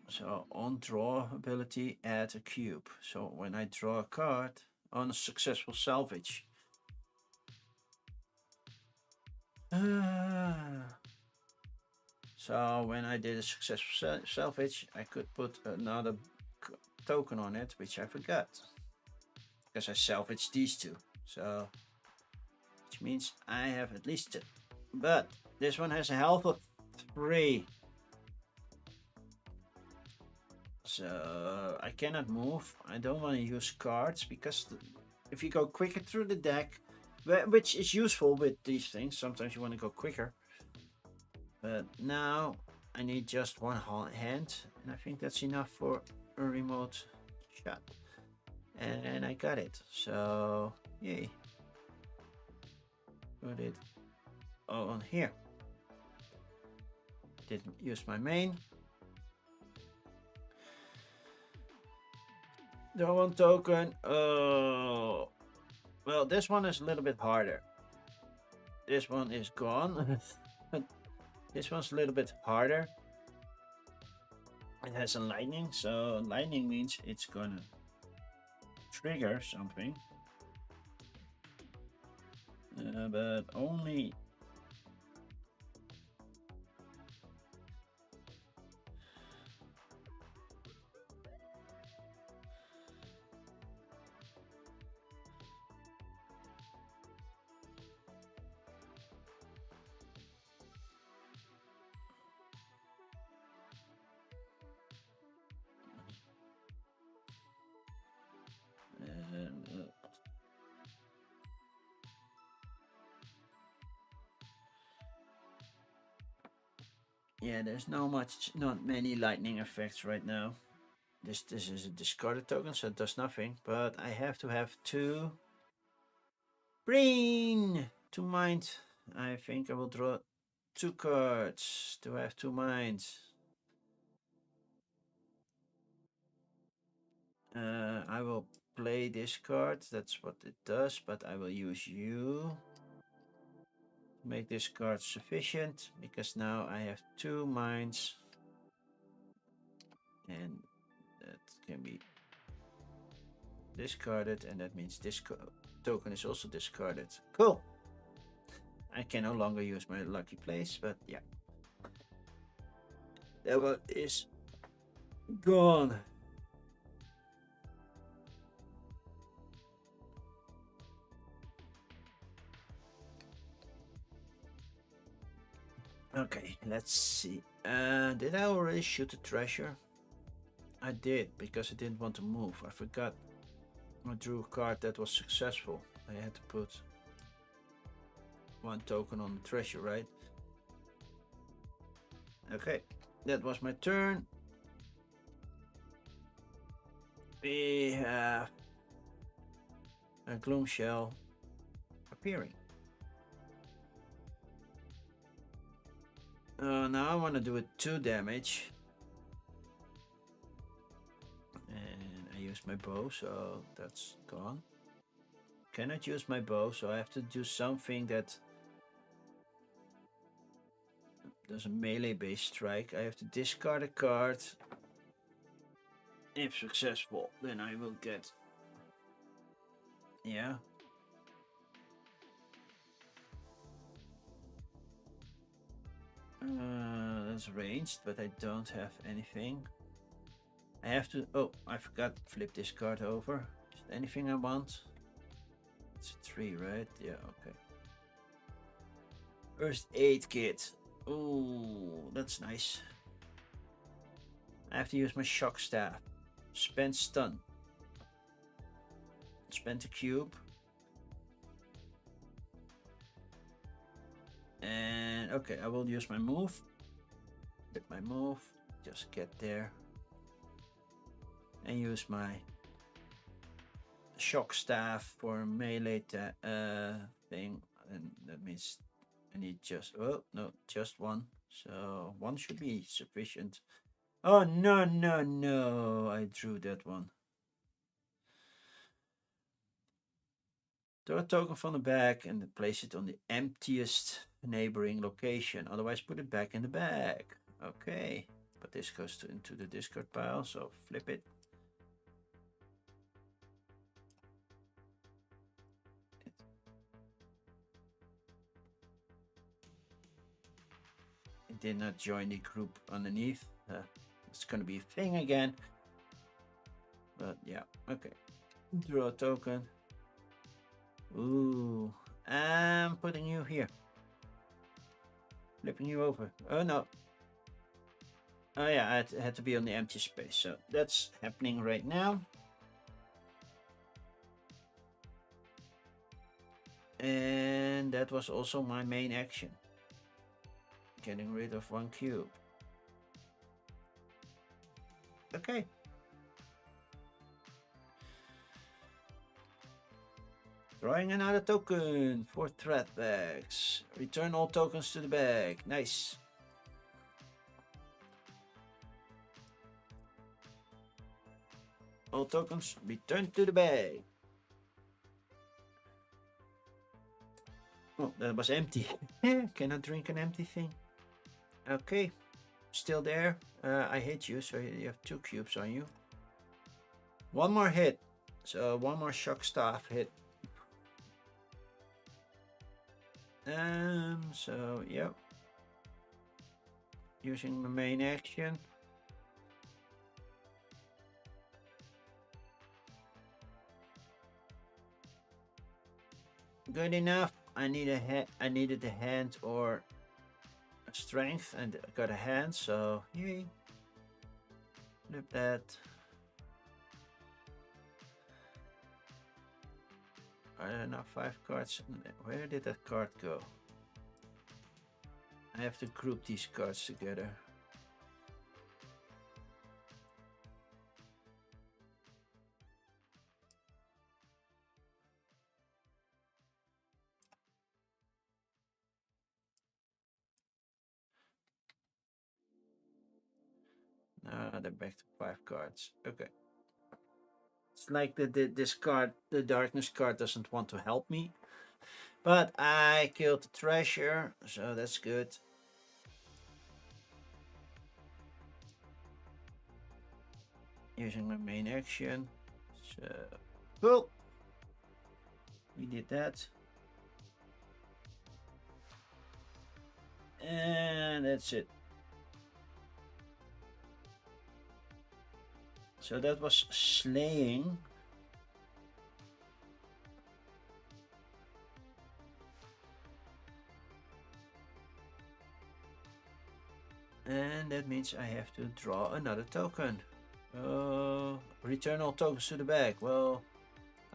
So on draw ability, add a cube. So when I draw a card on a successful salvage. So when I did a successful salvage, I could put another token on it, which I forgot. Because I salvaged these 2. So, which means I have at least 2. But this one has a health of 3. So I cannot move. I don't want to use cards because if you go quicker through the deck, which is useful with these things, sometimes you want to go quicker. But now I need just 1 hand, and I think that's enough for a remote shot. And I got it. So yay. Put it all on here. Didn't use my main. Draw 1 token. Oh, well, this one is a little bit harder. This one is gone. This one's a little bit harder. It has a lightning, so lightning means it's gonna trigger something. But only... yeah, there's not many lightning effects right now. This is a discarded token, so it does nothing. But I have to have 2 brain, 2 mind. I think I will draw 2 cards to have 2 minds. I will play this card. That's what it does. But I will use you. Make this card sufficient because now I have 2 minds. And that can be discarded, and that means this token is also discarded. Cool. I can no longer use my lucky place, but yeah. That one is gone. Okay, let's see. Did I already shoot the treasure? I did, because I didn't want to move. I forgot. I drew a card that was successful. I had to put one token on the treasure, right? Okay, that was my turn. We have a gloom shell appearing. Now I want to do it 2 damage. And I use my bow, so that's gone. Cannot use my bow, so I have to do something that does a melee based strike. I have to discard a card. If successful, then I will get. Yeah. That's ranged, but I don't have anything. I have to. Oh, I forgot to flip this card over. Is there anything I want? It's a 3, right? Yeah, okay. First aid kit. Ooh, that's nice. I have to use my shock staff. Spend stun. Spend a cube. And okay, I will use my move. With my move, just get there. And use my shock staff for melee thing. And that means I need just, oh no, just one. So 1 should be sufficient. Oh no, no, no, I drew that one. Throw a token from the bag and place it on the emptiest neighboring location. Otherwise, put it back in the bag. Okay, but this goes into the discard pile, so flip it. It did not join the group underneath. It's going to be a thing again. But yeah, okay. Draw a token. Ooh, I'm putting you here. Flipping you over. Oh no. Oh yeah, it had to be on the empty space. So that's happening right now. And that was also my main action. Getting rid of 1 cube. Okay. Drawing another token for threat bags. Return all tokens to the bag. Nice. All tokens return to the bag. Oh, that was empty. Cannot drink an empty thing. Okay, still there. I hit you, so you have 2 cubes on you. 1 more hit. So 1 more shock staff hit. So yeah. Using my main action. Good enough. I needed a hand or a strength, and I got a hand, so yay. Flip that. Are there now 5 cards? Where did that card go? I have to group these cards together. Now they're back to 5 cards. Okay. It's like this card, the darkness card, doesn't want to help me. But I killed the treasure, so that's good. Using my main action. So, cool. We did that. And that's it. So that was slaying. And that means I have to draw another token. Return all tokens to the bag. Well,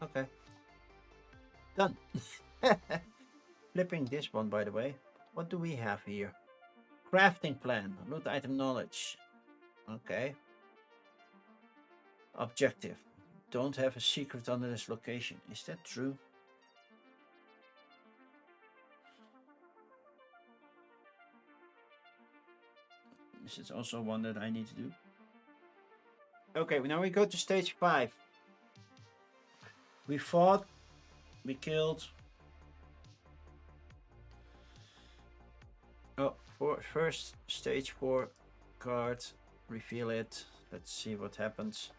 okay. Done. Flipping this one, by the way. What do we have here? Crafting plan. Loot item knowledge. Okay. Objective. Don't have a secret under this location. Is that true? This is also one that I need to do. Okay, now we go to stage 5. We fought. We killed. Oh, first stage 4 card. Reveal it. Let's see what happens.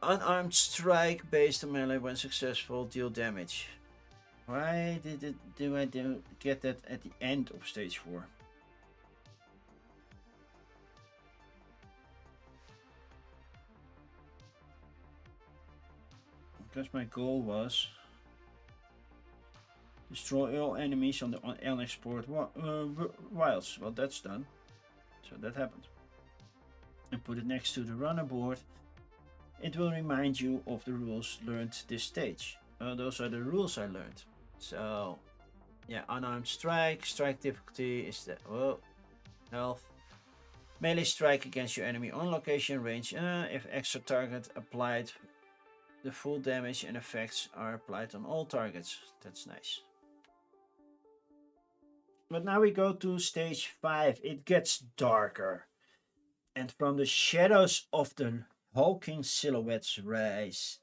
Unarmed strike based on melee when successful, deal damage. Why do I get that at the end of stage 4? Because my goal was destroy all enemies on the unexplored wilds. Well, that's done. So that happened. And put it next to the runner board. It will remind you of the rules learned this stage. Those are the rules I learned. So, yeah, unarmed strike. Strike difficulty is the health. Melee strike against your enemy on location range. If extra target applied, the full damage and effects are applied on all targets. That's nice. But now we go to stage 5. It gets darker. And from the shadows of the hulking silhouettes rise.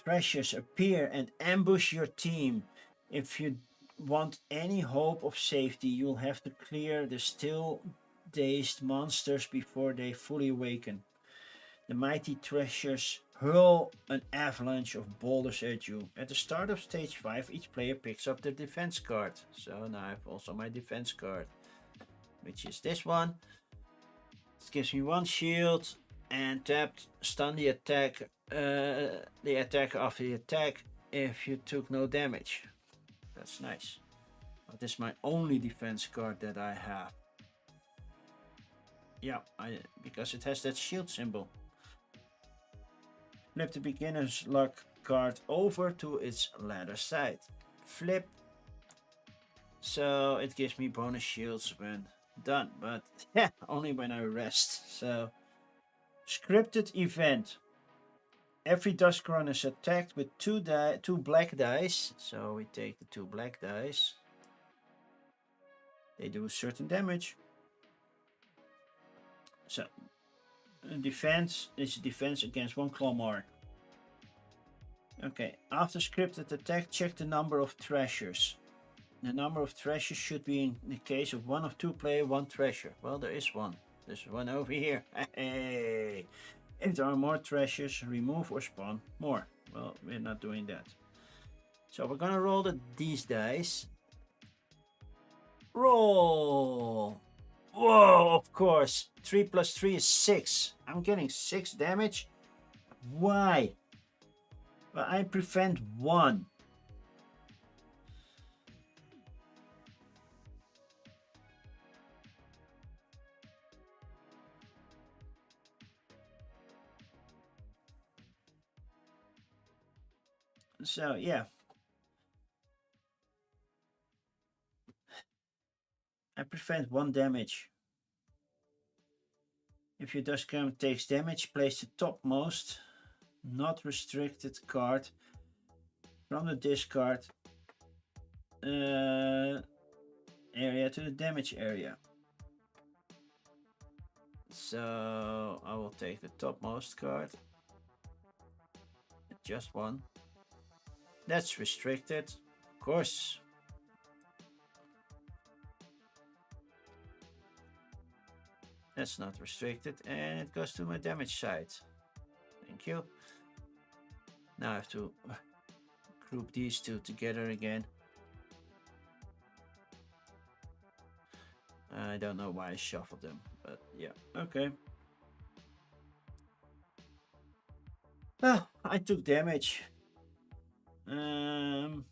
Threshers appear and ambush your team. If you want any hope of safety, you'll have to clear the still dazed monsters before they fully awaken. The mighty threshers hurl an avalanche of boulders at you. At the start of stage 5, each player picks up their defense card. So now I have also my defense card, which is this one. It gives me 1 shield and tapped, stun the attack, the attacker after the attack if you took no damage. That's nice. But this is my only defense card that I have. Yeah, because it has that shield symbol. Flip the beginner's luck card over to its ladder side. Flip. So it gives me bonus shields when done, but yeah, only when I rest. So, scripted event. Every Dusk Runner is attacked with two black dice. So we take the 2 black dice. They do certain damage. So, defense is defense against 1 claw mark. Okay, after scripted attack, check the number of threshers. The number of threshers should be in the case of 1 of 2 player, 1 thresher. Well, there is one. There's one over here. Hey! If there are more threshers, remove or spawn more. Well, we're not doing that. So we're gonna roll these dice. Roll! Whoa, of course. 3 plus 3 is 6. I'm getting 6 damage. Why? Well, I prevent 1. So, yeah. I prevent 1 damage. If your Dusk Runner takes damage, place the topmost, not restricted card from the discard area to the damage area. So I will take the topmost card. Just 1. That's restricted, of course. That's not restricted, and it goes to my damage side. Thank you. Now I have to group these 2 together again. I don't know why I shuffled them. But yeah, okay. Well, I took damage. Um,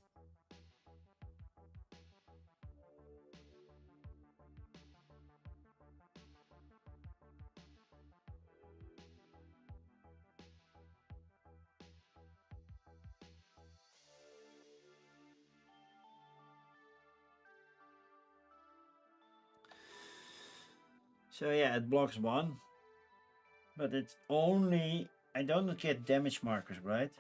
so yeah, it blocks one, but it's only I don't get damage markers, right?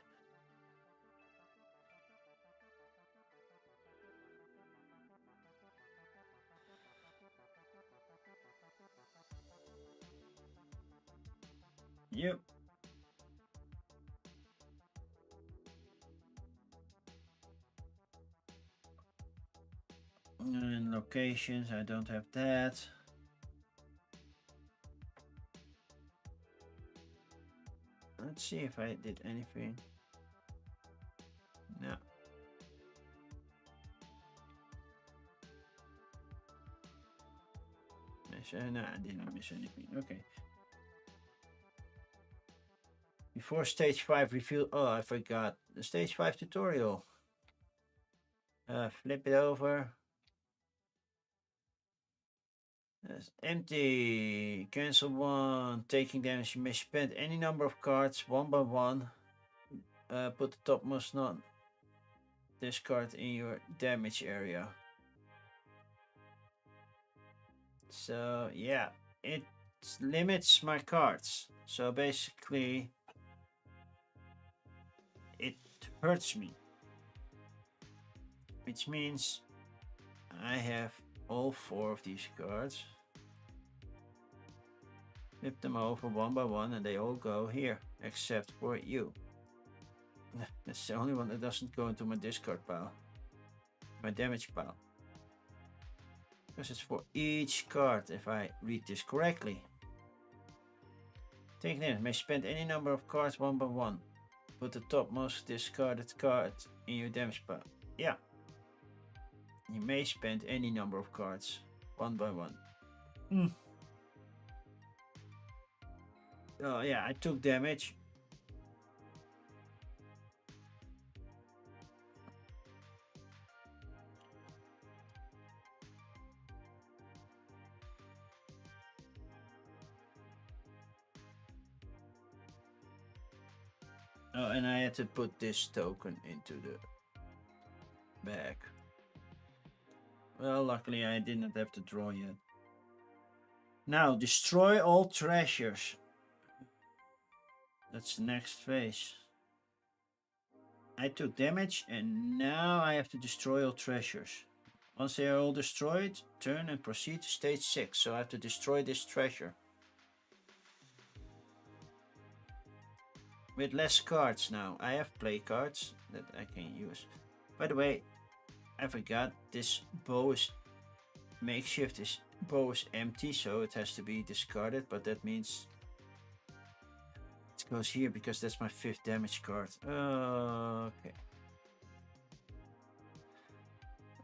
Yep. And locations, I don't have that. Let's see if I did anything. No. No, I didn't miss anything. Okay. Before stage 5 reveal. Oh, I forgot. The stage 5 tutorial. Flip it over. That's empty. Cancel one. Taking damage. You may spend any number of cards one by one. Put the topmost not discard in your damage area. So yeah, it limits my cards. So basically, it hurts me, which means I have all 4 of these cards. Flip them over one by one, and they all go here, except for you. That's the only one that doesn't go into my discard pile, my damage pile. Because it's for each card, if I read this correctly. Take damage. May spend any number of cards one by one. Put the topmost discarded card in your damage pile. Yeah. You may spend any number of cards one by one. Oh yeah, I took damage. Oh, and I had to put this token into the bag. Well, luckily I didn't have to draw yet. Now, destroy all treasures. That's the next phase. I took damage and now I have to destroy all treasures. Once they are all destroyed, turn and proceed to stage 6. So I have to destroy this treasure. With less cards now. I have play cards that I can use. By the way, I forgot this bow is makeshift. This bow is empty, so it has to be discarded, but that means it goes here because that's my 5th damage card. Okay.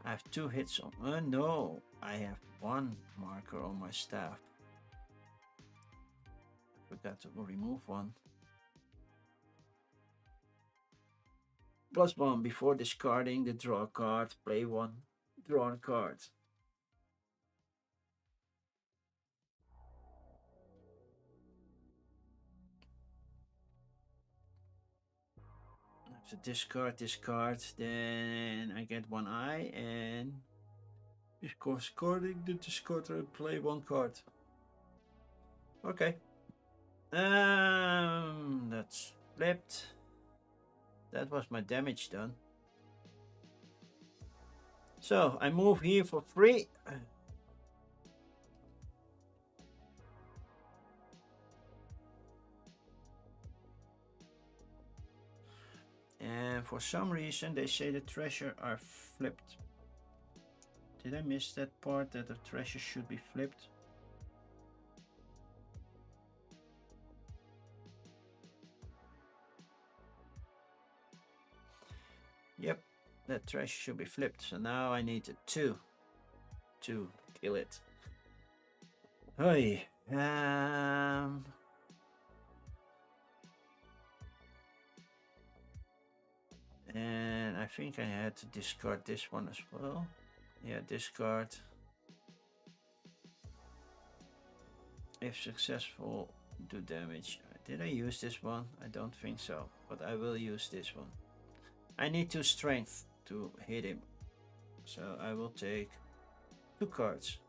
I have 2 hits on. No, I have 1 marker on my staff. I forgot to remove 1. +1 before discarding the draw card. Play 1 drawn card. So discard, then I get 1 eye, and discarding the discarder and play 1 card. Okay. That's flipped. That was my damage done. So I move here for free. And for some reason they say the treasure are flipped. Did I miss that part that the treasure should be flipped? Yep, that treasure should be flipped. So now I need a 2 to kill it. Hey, Um, and I think I had to discard this one as well. Yeah, discard. If successful, do damage. Did I use this one? I don't think so, but I will use this one. I need 2 strength to hit him, so I will take 2 cards.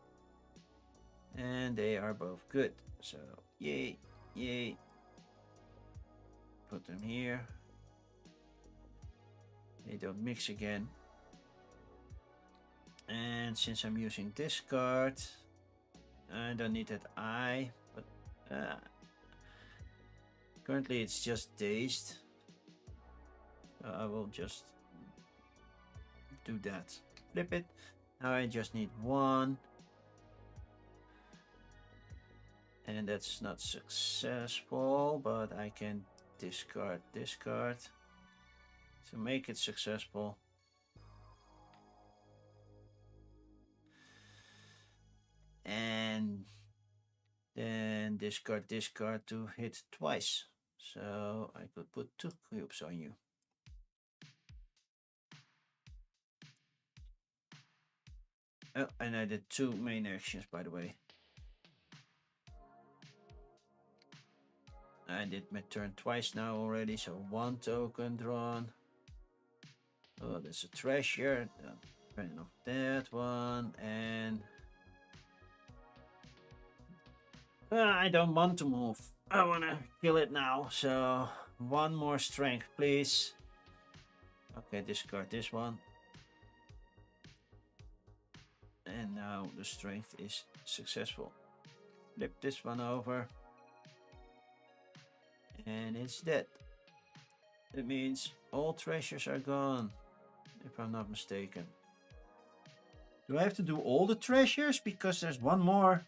And they are both good, so yay, yay. Put them here. They don't mix again. And since I'm using this card, I don't need that eye, but currently it's just dazed. So I will just do that. Flip it. Now I just need 1. And that's not successful, but I can discard this card to make it successful. And then discard this card to hit twice. So I could put 2 cubes on you. Oh, and I did 2 main actions, by the way. I did my turn twice now already, so 1 token drawn. Oh, there's a treasure. Turn off that one, and I don't want to move. I want to kill it now, so 1 more strength, please. Okay, discard this one. And now the strength is successful. Flip this one over. And it's dead. It means all treasures are gone, if I'm not mistaken. Do I have to do all the treasures? Because there's 1 more.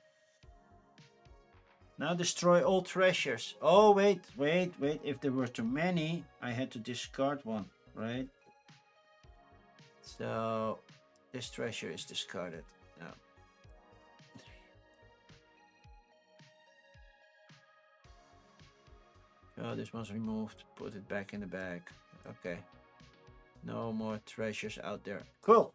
Now destroy all treasures. Oh, wait. If there were too many, I had to discard 1, right? So this treasure is discarded now. Oh, this one's removed. Put it back in the bag. Okay. No more treasures out there. Cool.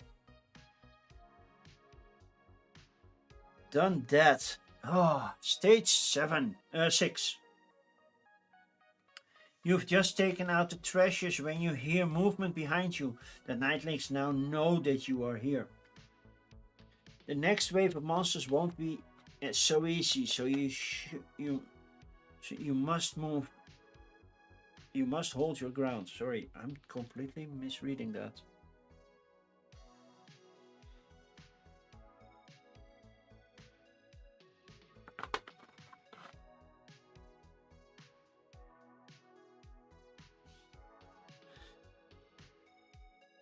Done that. Oh, stage 6. You've just taken out the treasures. When you hear movement behind you, the Nightlings now know that you are here. The next wave of monsters won't be so easy, so you must move. You must hold your ground. Sorry, I'm completely misreading that.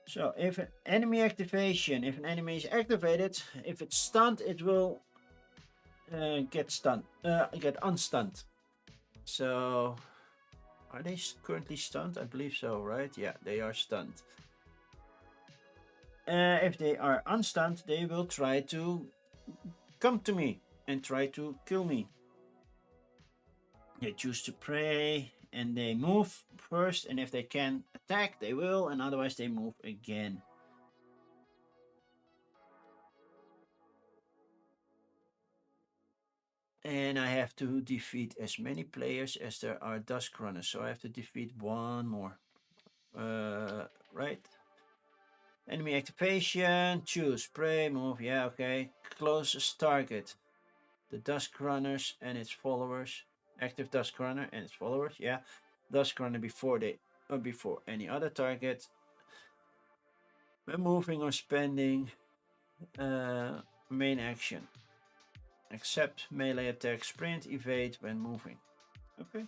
So if an enemy activation, if an enemy is activated, if it's stunned, it will get unstunned. So are they currently stunned? I believe so, right? Yeah, they are stunned. If they are unstunned, they will try to come to me and try to kill me. They choose to pray and they move first, and if they can attack, they will, and otherwise they move again. And I have to defeat as many players as there are Dusk Runners, so I have to defeat 1 more. Right? Enemy activation, choose, pray, move, yeah, okay. Closest target. The Dusk Runners and its followers. Active Dusk Runner and its followers, yeah. Dusk Runner before any other target. When moving or spending main action. Except melee attack, sprint, evade when moving. Okay.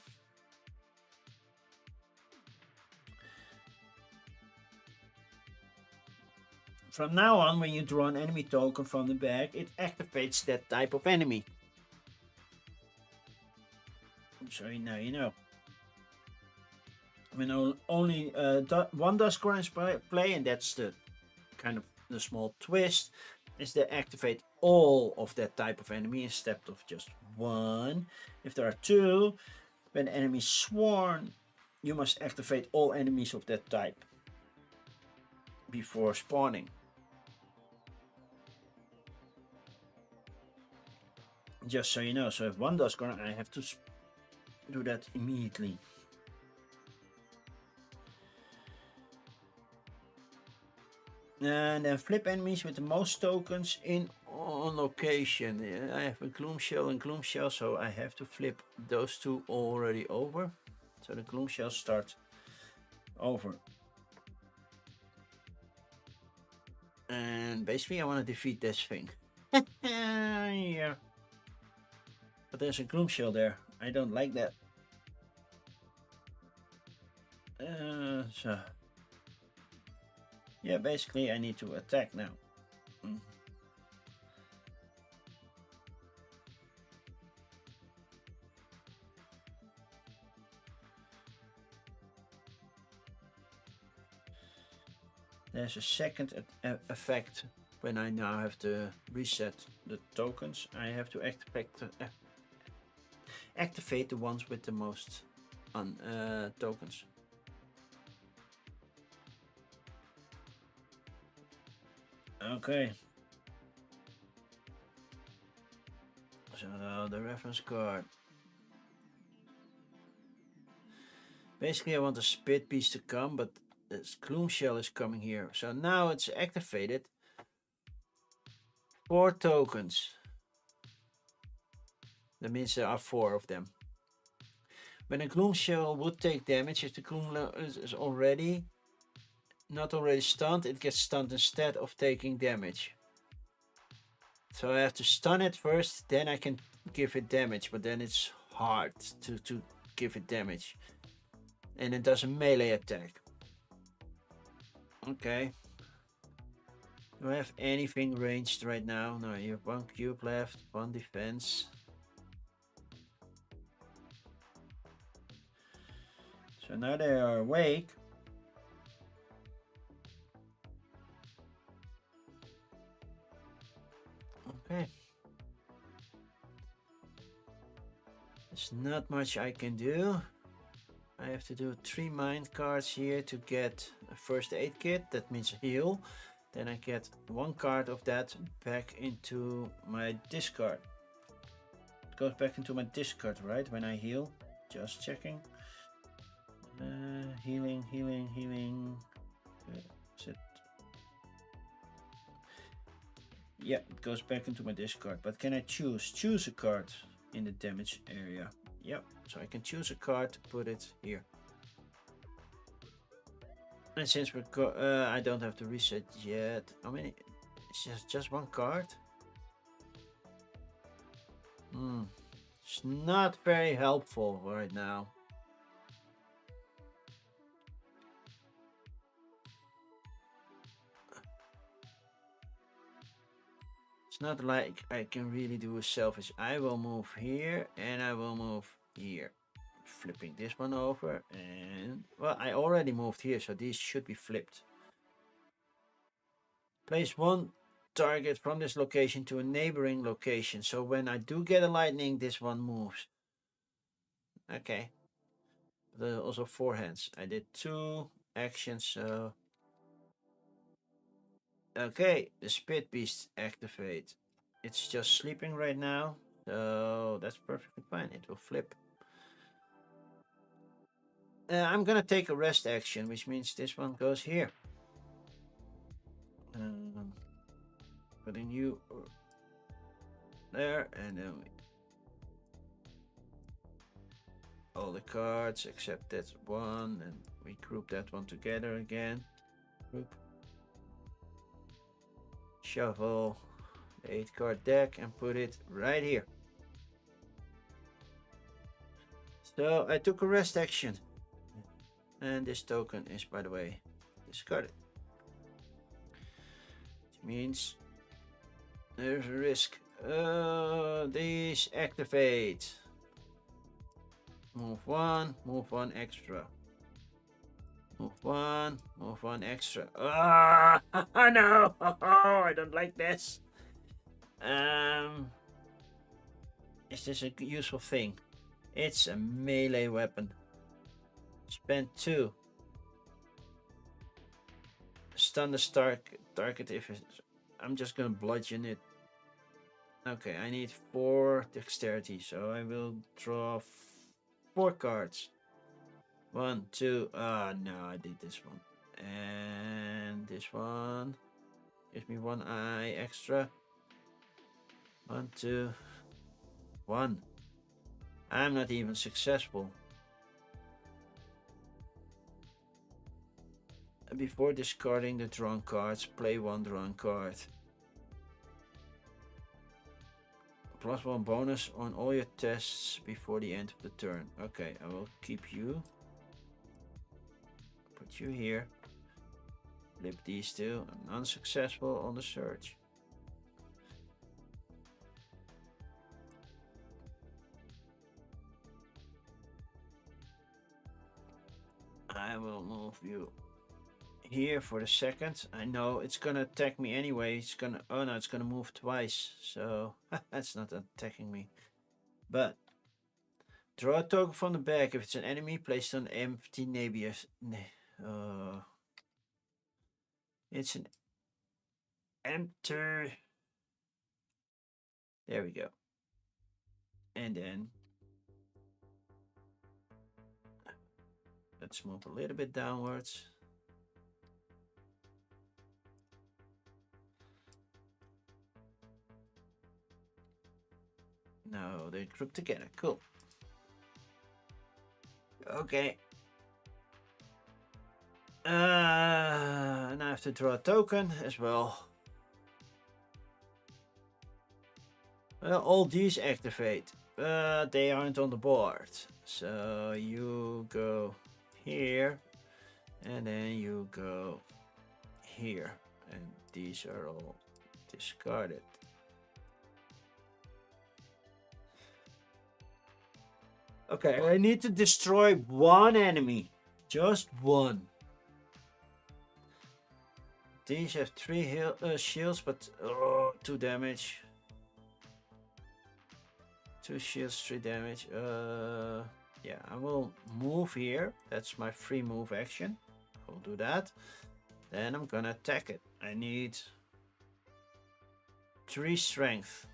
From now on, when you draw an enemy token from the bag, it activates that type of enemy. So now you know. When only 1 Dusk Runners play, and that's the kind of the small twist, is they activate all of that type of enemy instead of just one. If there are two, when enemies swarm, you must activate all enemies of that type before spawning. Just so you know, so if one Dusk Runner, I have to do that immediately. And then flip enemies with the most tokens in on location. I have a Gloom Shell and Gloom Shell, so I have to flip those two already over. So the Gloom Shell start over. And basically I want to defeat this thing. Yeah. But there's a Gloom Shell there. I don't like that. So yeah, basically I need to attack now. There's a second effect when I now have to reset the tokens. I have to activate the ones with the most tokens. Okay. So the reference card. Basically I want the Spit Beast to come, but this Gloom Shell is coming here. So now it's activated. 4 tokens. That means there are 4 of them. When a Gloom Shell would take damage, if the Gloom is not already stunned, it gets stunned instead of taking damage. So I have to stun it first, then I can give it damage, but then it's hard to give it damage. And it does a melee attack. Okay. Do I have anything ranged right now? No, you have 1 cube left, 1 defense. So now they are awake. Okay. There's not much I can do. I have to do 3 mind cards here to get a first aid kit. That means heal. Then I get 1 card of that back into my discard. It goes back into my discard, right? When I heal. Just checking. Healing. Is it? Yeah, it goes back into my discard. But can I choose a card in the damage area? Yep, so I can choose a card to put it here. And since I don't have to reset yet. How many? It's just 1 card. It's not very helpful right now. It's not like I can really do a selfish. I will move here and I will move here. Flipping this one over, and well, I already moved here, so these should be flipped. Place 1 target from this location to a neighboring location, so when I do get a lightning, this one moves. Okay. There are also 4 hands. I did 2 actions, so okay, the Spit Beast activate. It's just sleeping right now, so that's perfectly fine. It will flip. I'm gonna take a rest action, which means this one goes here. Putting you there, and then all the cards except that one, and we group that one together again. Group. Shuffle the 8-card deck and put it right here. So I took a rest action. And this token is, by the way, discarded. Which means there's a risk. These activate. Move 1 extra. Move 1 extra. Ah, no! I don't like this. Is this a useful thing? It's a melee weapon. Spend 2. Stun the target if it's... I'm just gonna bludgeon it. Okay, I need 4 dexterity, so I will draw 4 cards. 1, 2. No, I did this one. And this one gives me 1 eye extra. 1, 2, 1. I'm not even successful. Before discarding the drawn cards, play 1 drawn card. +1 bonus on all your tests before the end of the turn. Okay, I will keep you. Put you here. Flip these 2. I'm unsuccessful on the search. I will move you here for the second. I know it's gonna attack me anyway. It's gonna... Oh no, it's gonna move twice. So that's not attacking me. But draw a token from the back. If it's an enemy, placed on empty neighbors. It's an empty. There we go. And then let's move a little bit downwards. No, they group together. Cool. Okay. And I have to draw a token as well. Well, all these activate. They aren't on the board. So you go here. And then you go here. And these are all discarded. Okay, I need to destroy 1 enemy. Just 1. These have 3 shields, but 2 damage. 2 shields, 3 damage. Yeah, I will move here. That's my free move action. I'll do that. Then I'm gonna attack it. I need 3 strength.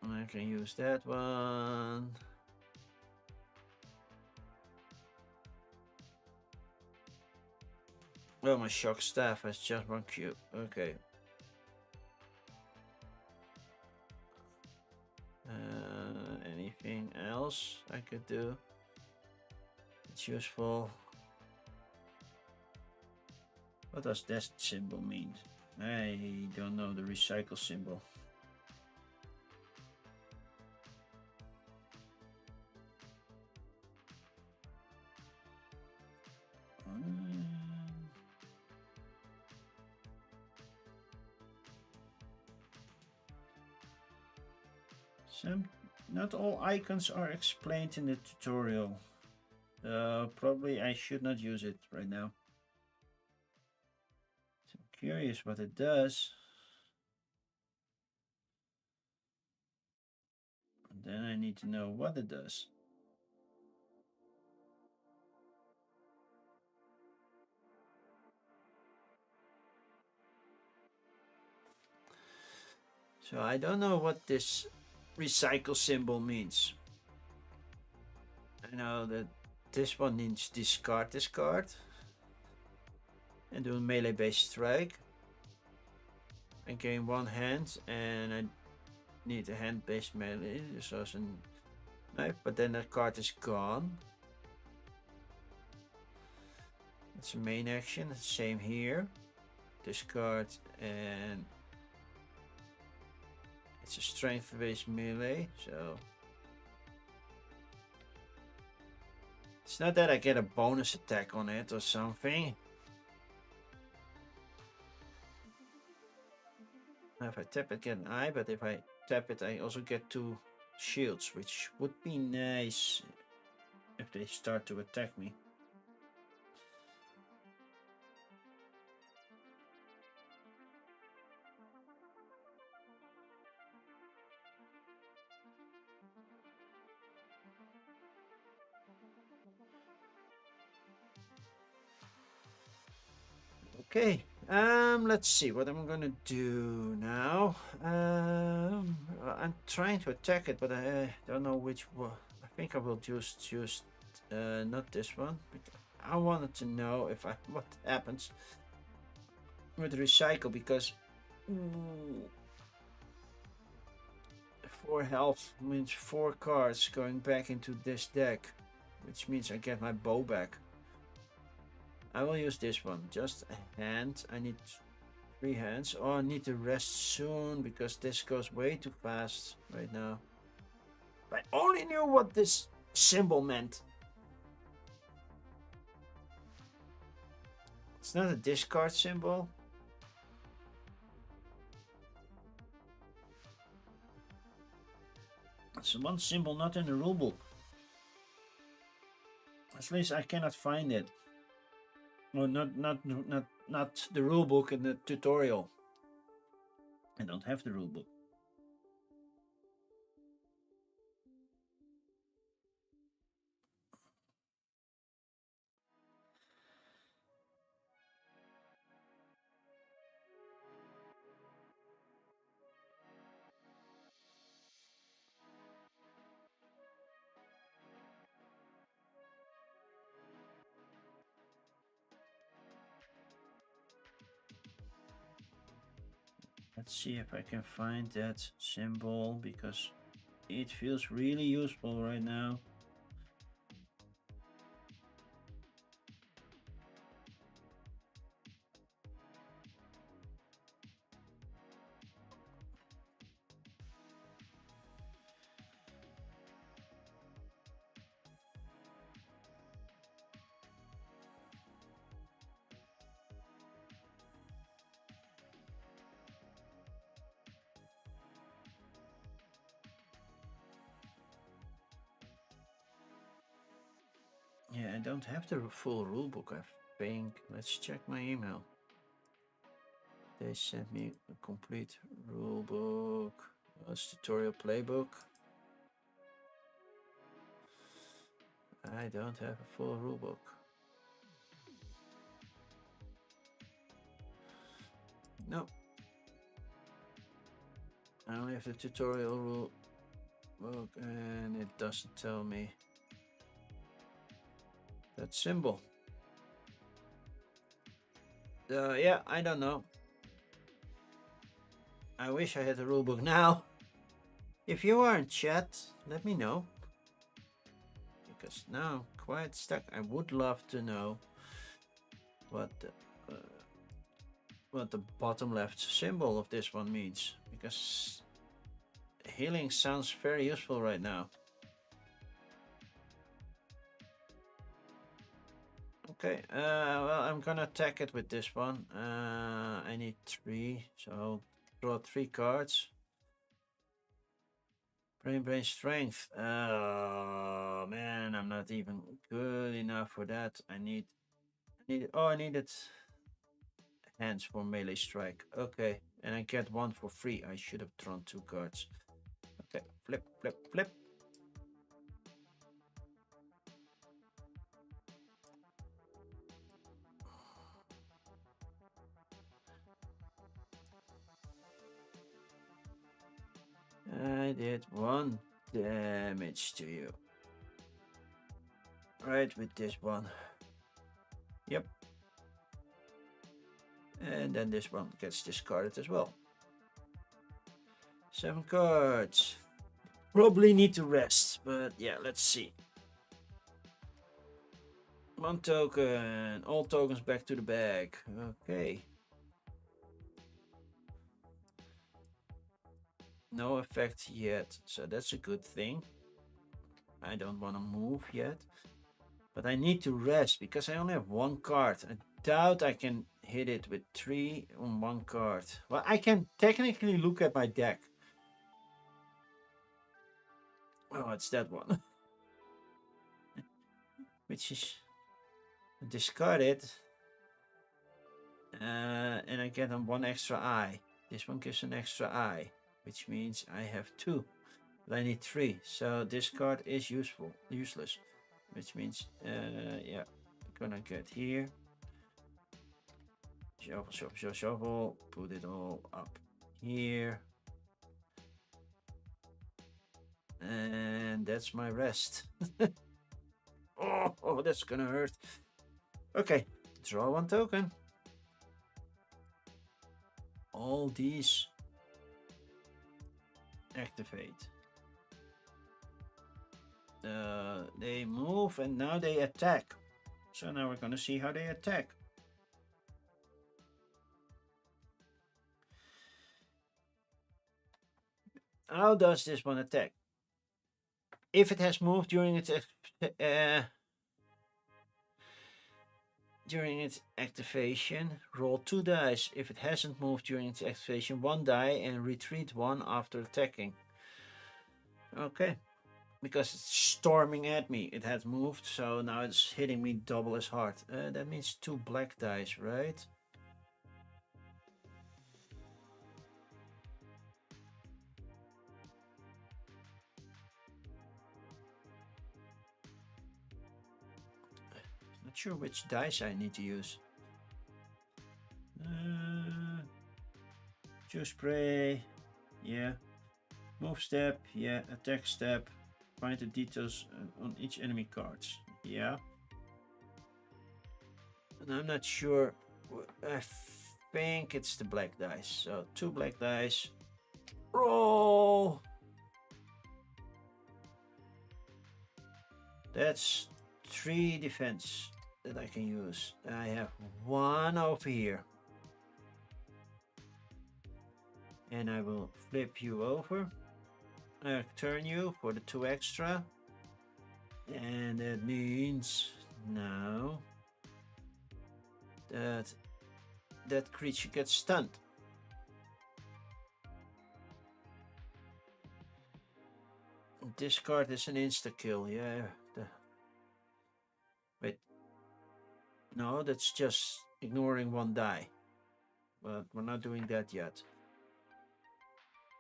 I can use that one. Oh, my shock staff has just 1 cube. Okay. Anything else I could do? It's useful. What does that symbol mean? I don't know the recycle symbol. Not all icons are explained in the tutorial. Probably I should not use it right now. So I'm curious what it does. And then I need to know what it does. So I don't know what this recycle symbol means. I know that this one needs discard this card and do a melee based strike. I gain 1 hand and I need a hand based melee, so it's a knife, but then that card is gone. It's a main action, same here. Discard and it's a strength based melee, so it's not that I get a bonus attack on it or something. If I tap it, get an eye, but if I tap it, I also get 2 shields, which would be nice if they start to attack me. Okay, let's see what I'm gonna do now. I'm trying to attack it, but I don't know which one. I think I will just choose not this one. I wanted to know if what happens with recycle, because ooh, 4 health means 4 cards going back into this deck, which means I get my bow back. I will use this one, just a hand. I need 3 hands. Oh, I need to rest soon because this goes way too fast right now. If I only knew what this symbol meant. It's not a discard symbol. It's one symbol not in the rulebook. At least I cannot find it. No, not the rulebook in the tutorial. I don't have the rulebook. Let's see if I can find that symbol because it feels really useful right now. Yeah, I don't have the full rulebook, I think. Let's check my email. They sent me a complete rulebook. It's tutorial playbook. I don't have a full rulebook. No. I only have the tutorial rulebook and it doesn't tell me that symbol. Yeah, I don't know. I wish I had the rulebook now. If you are in chat, let me know. Because now I'm quite stuck. I would love to know what the bottom left symbol of this one means. Because healing sounds very useful right now. Okay, well, I'm gonna attack it with this one. I need 3, so I'll draw 3 cards. Brain strength. Oh man, I'm not even good enough for that. I needed hands for melee strike. Okay, and I get 1 for free. I should have drawn 2 cards. Okay, flip, flip, flip. I did 1 damage to you. Right, with this one. Yep. And then this one gets discarded as well. 7 cards. Probably need to rest, but yeah, let's see. 1 token. All tokens back to the bag. Okay. No effect yet, so that's a good thing. I don't want to move yet. But I need to rest because I only have 1 card. I doubt I can hit it with 3 on 1 card. Well, I can technically look at my deck. Oh, it's that one. Which is discarded. And I get on 1 extra eye. This one gives an extra eye, which means I have 2. But I need 3. So this card is useless. Which means, yeah, I'm gonna get here. Shuffle, shuffle, shuffle, shuffle. Put it all up here. And that's my rest. Oh, that's gonna hurt. Okay, draw one token. All these activate. They move and now they attack. So now we're gonna see how they attack. How does this one attack? If it has moved during its activation, roll 2 dice. If it hasn't moved during its activation, 1 die and retreat 1 after attacking. Okay. Because it's storming at me. It has moved, so now it's hitting me double as hard. That means 2 black dice, right? Not sure which dice I need to use. Choose spray, yeah. Move step, yeah. Attack step. Find the details on each enemy cards, yeah. And I'm not sure. I think it's the black dice. So 2 black dice. Roll. That's 3 defense that I can use. I have 1 over here. And I will flip you over. Turn you for the 2 extra. And that means now that creature gets stunned. This card is an insta-kill, yeah. Wait. No, that's just ignoring 1 die. But we're not doing that yet.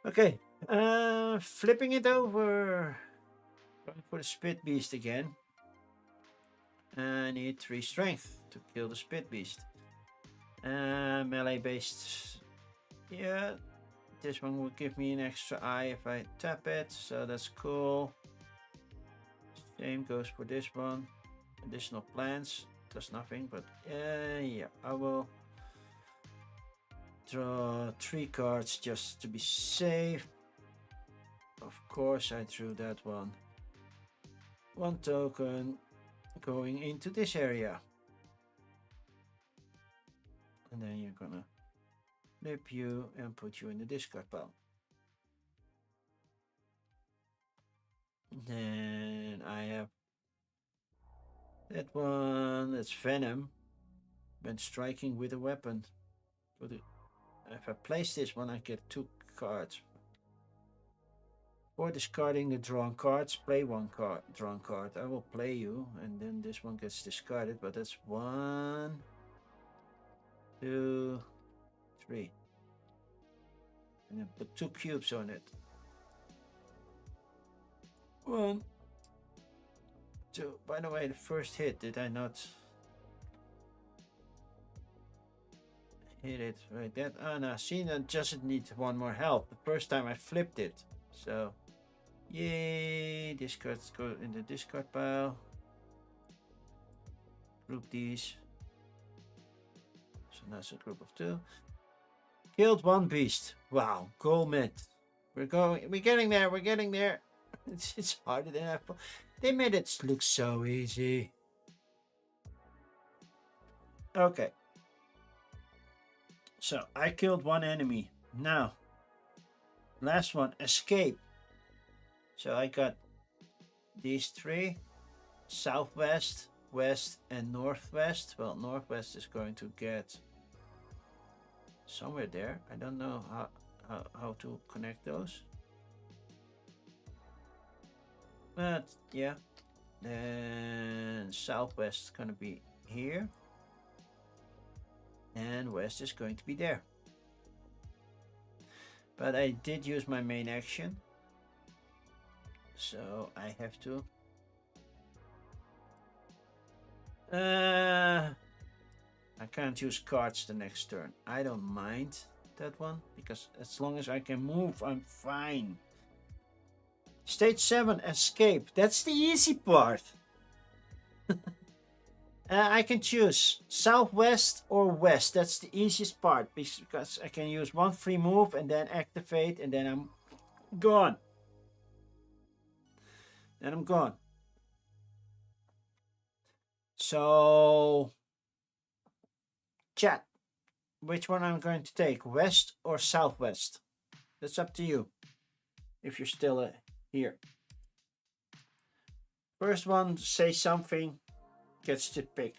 Okay, flipping it over. Going for the Spit Beast again. I need 3 strength to kill the Spit Beast. Melee based. Yeah, this one will give me an extra eye if I tap it, so that's cool. Same goes for this one. Additional plants does nothing, but yeah, I will draw 3 cards just to be safe. Of course, I drew that one. 1 token going into this area. And then you're gonna flip you and put you in the discard pile. Then I have that one, that's Venom. When striking with a weapon. If I place this one, I get 2 cards. For discarding the drawn cards, play 1 card, drawn card. I will play you, and then this one gets discarded, but that's 1, 2, 3. And then put 2 cubes on it. 1, 2. By the way, the first hit, did I not hit it right that? Oh no, see, that doesn't need 1 more health. The first time I flipped it. So, yay, discards go in the discard pile. Group these. So now it's a group of 2. Killed 1 beast. Wow, goal met. We're getting there, we're getting there. It's harder than I thought. They made it look so easy. Okay. So I killed 1 enemy. Now, last one, escape. So I got these 3, southwest, west, and northwest. Well, northwest is going to get somewhere there. I don't know how to connect those. But yeah, then southwest is going to be here. And west is going to be there. But I did use my main action. So I have to I can't use cards the next turn. I don't mind that one, because as long as I can move, I'm fine. Stage 7, escape. That's the easy part. I can choose southwest or west. That's the easiest part, because I can use one free move and then activate, and then I'm gone. Then I'm gone. So, chat, which one I'm going to take, west or southwest? That's up to you, if you're still here. First one to say something gets to pick.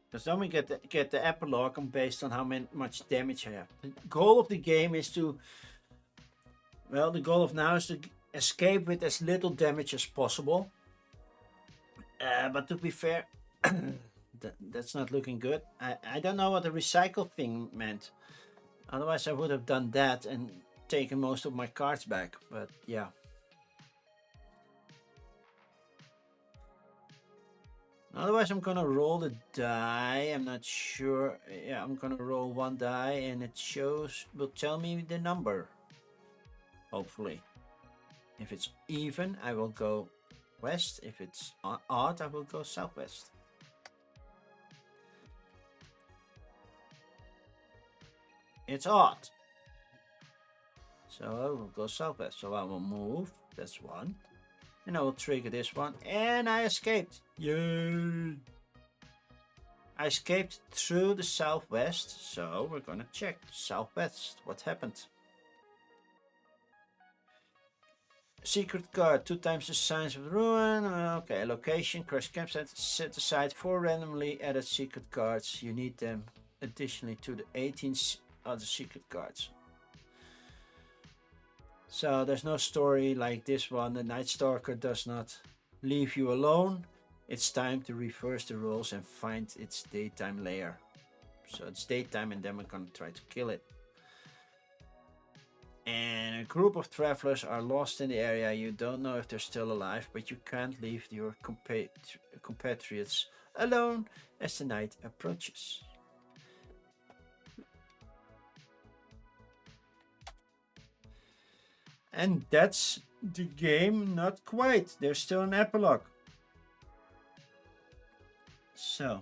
Because then we get the epilogue based on how much damage I have. The goal of the game is to, well, the goal of now is to escape with as little damage as possible. But to be fair, that's not looking good. I don't know what the recycle thing meant. Otherwise I would have done that and taken most of my cards back, but yeah. Otherwise I'm gonna roll the die. I'm not sure. Yeah, I'm gonna roll one die and it will tell me the number. Hopefully. If it's even, I will go west. If it's odd, I will go southwest. It's odd. So I will go southwest. So I will move. That's one. And I will trigger this one. And I escaped. Yay! I escaped through the southwest. So we're gonna check southwest. What happened? Secret card, 2 times the size of the ruin. Okay, location, cursed campsite. Set aside 4 randomly added secret cards. You need them additionally to the 18 other secret cards. So there's no story like this one. The Night Stalker does not leave you alone. It's time to reverse the roles and find its daytime lair. So it's daytime and then we're gonna try to kill it. And a group of travelers are lost in the area. You don't know if they're still alive, but you can't leave your compatriots alone as the night approaches. And that's the game, not quite. There's still an epilogue. So,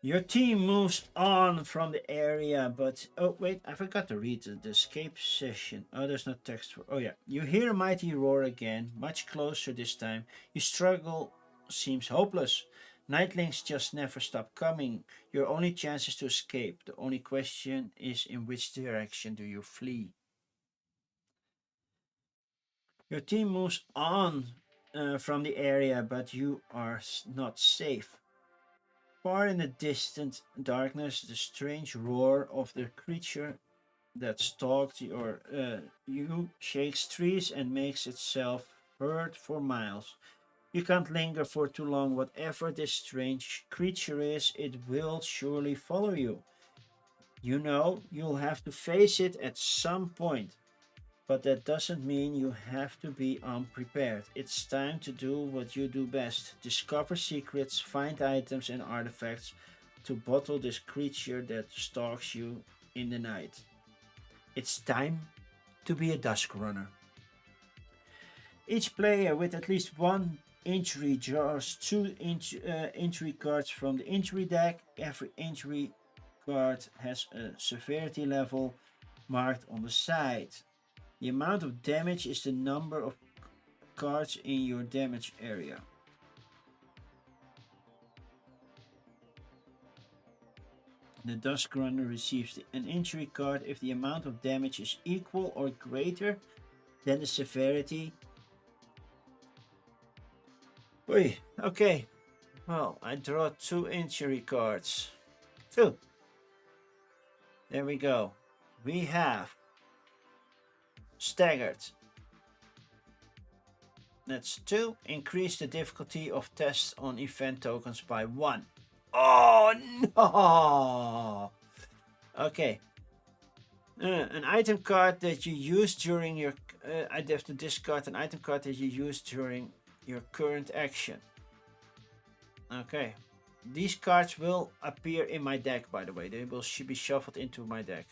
your team moves on from the area, but oh wait, I forgot to read the escape session. Oh, there's no text for. Oh yeah, you hear a mighty roar again, much closer this time. Your struggle seems hopeless. Nightlings just never stop coming. Your only chance is to escape. The only question is, in which direction do you flee? Your team moves on from the area, but you are not safe. Far in the distant darkness, the strange roar of the creature that stalked you shakes trees and makes itself heard for miles. You can't linger for too long. Whatever this strange creature is, it will surely follow you. You know you'll have to face it at some point. But that doesn't mean you have to be unprepared. It's time to do what you do best. Discover secrets, find items and artifacts to battle this creature that stalks you in the night. It's time to be a Dusk Runner. Each player with at least 1 injury draws 2 injury cards from the injury deck. Every injury card has a severity level marked on the side. The amount of damage is the number of cards in your damage area. The Dusk Runner receives an injury card if the amount of damage is equal or greater than the severity. Oy, okay. Well, I draw 2 injury cards. 2. There we go. We have staggered. That's 2. Increase the difficulty of tests on event tokens by 1. Oh no! Okay. An item card that you use during your. I have to discard an item card that you use during your current action. Okay. These cards will appear in my deck, by the way. They will be shuffled into my deck.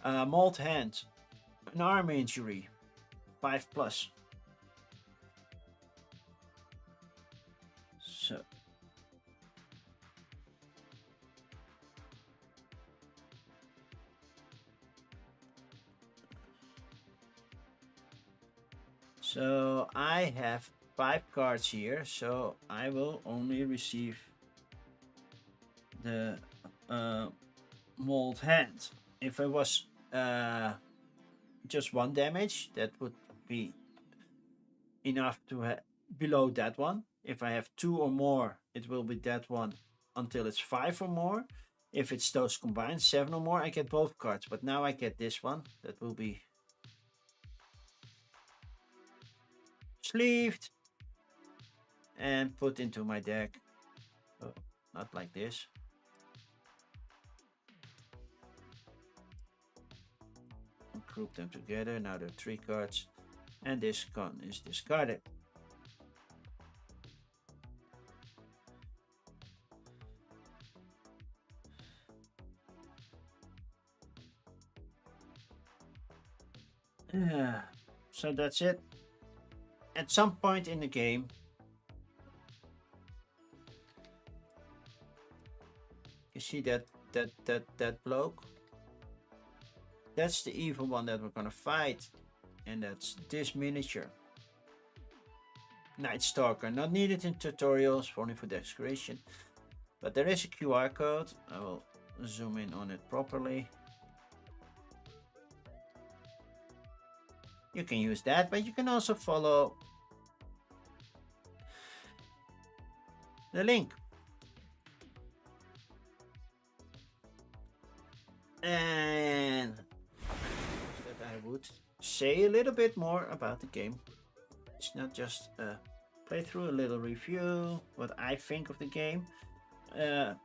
Mauled Hand. An arm injury. 5 plus. So. So I have 5 cards here, so I will only receive the Mauled Hand. If it was just 1 damage, that would be enough to have below that one. If I have 2 or more, it will be that one until it's 5 or more. If it's those combined, 7 or more, I get both cards. But now I get this one. That will be sleeved and put into my deck. Oh, not like this. Group them together. Now there are 3 cards. And this con is discarded. So that's it. At some point in the game, you see that bloke? That's the evil one that we're gonna fight. And that's this miniature. Night Stalker, not needed in tutorials, only for desecration. But there is a QR code. I will zoom in on it properly. You can use that, but you can also follow the link. And that I would say a little bit more about the game. It's not just a playthrough, a little review, what I think of the game. You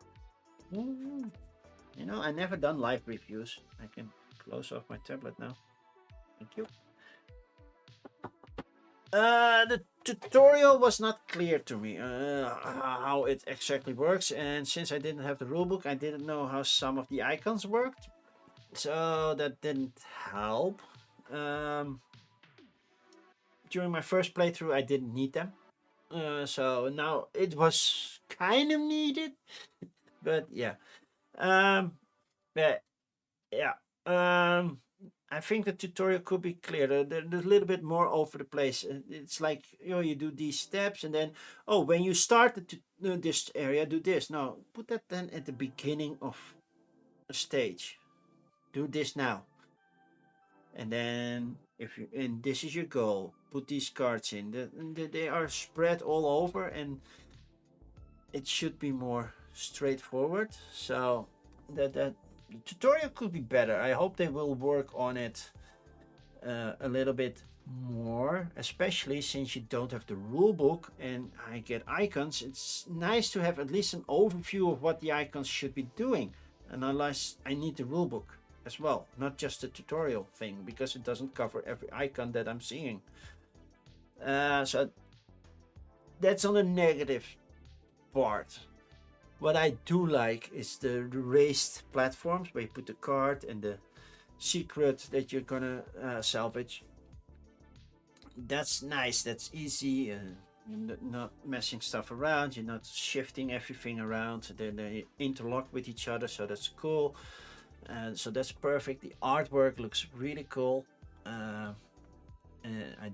know, I never done live reviews. I can close off my tablet now. Thank you. The tutorial was not clear to me how it exactly works, and since I didn't have the rulebook, I didn't know how some of the icons worked, so that didn't help. During my first playthrough, I didn't need them, so now it was kind of needed, but yeah, but yeah. I think the tutorial could be clearer. There's a little bit more over the place. It's like, you know, you do these steps and then, oh, when you start this area, do this. No, put that then at the beginning of a stage. Do this now. And then, and this is your goal, put these cards in. They are spread all over and it should be more straightforward. So that the tutorial could be better. I hope they will work on it a little bit more, especially since you don't have the rule book and I get icons. It's nice to have at least an overview of what the icons should be doing, and unless I need the rule book as well, not just the tutorial thing, because it doesn't cover every icon that I'm seeing. So that's on the negative part. What I do like is the raised platforms where you put the card and the secret that you're gonna salvage. That's nice, that's easy, you're not messing stuff around, you're not shifting everything around, they interlock with each other, so that's cool. So that's perfect. The artwork looks really cool. I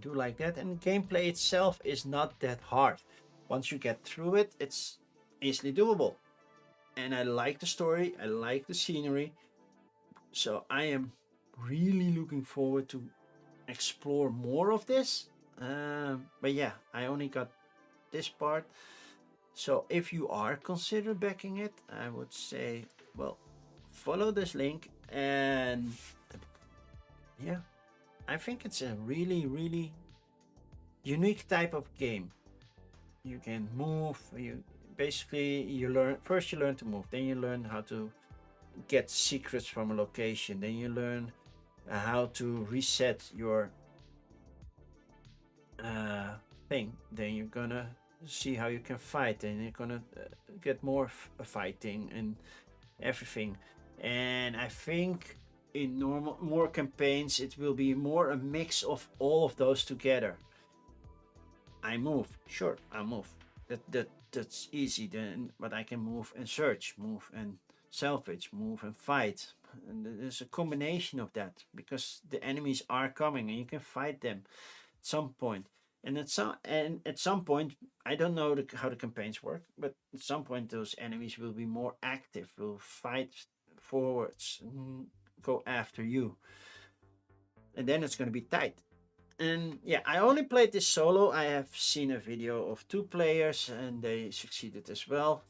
do like that, and the gameplay itself is not that hard. Once you get through it, it's easily doable, and I like the story, I like the scenery, so I am really looking forward to explore more of this. But yeah, I only got this part, so if you are considering backing it, I would say, well, follow this link. And yeah, I think it's a really unique type of game. You can move, you basically, you learn to move, then you learn how to get secrets from a location. Then you learn how to reset your thing. Then you're gonna see how you can fight, and you're gonna get more fighting and everything. And I think in more campaigns it will be more a mix of all of those together. I move, sure, I move. That's easy then, but I can move and search, move and salvage, move and fight. And there's a combination of that because the enemies are coming and you can fight them at some point. And at some point, I don't know how the campaigns work, but at some point those enemies will be more active, will fight forwards, and go after you, and then it's going to be tight. And yeah, I only played this solo. I have seen a video of 2 players and they succeeded as well.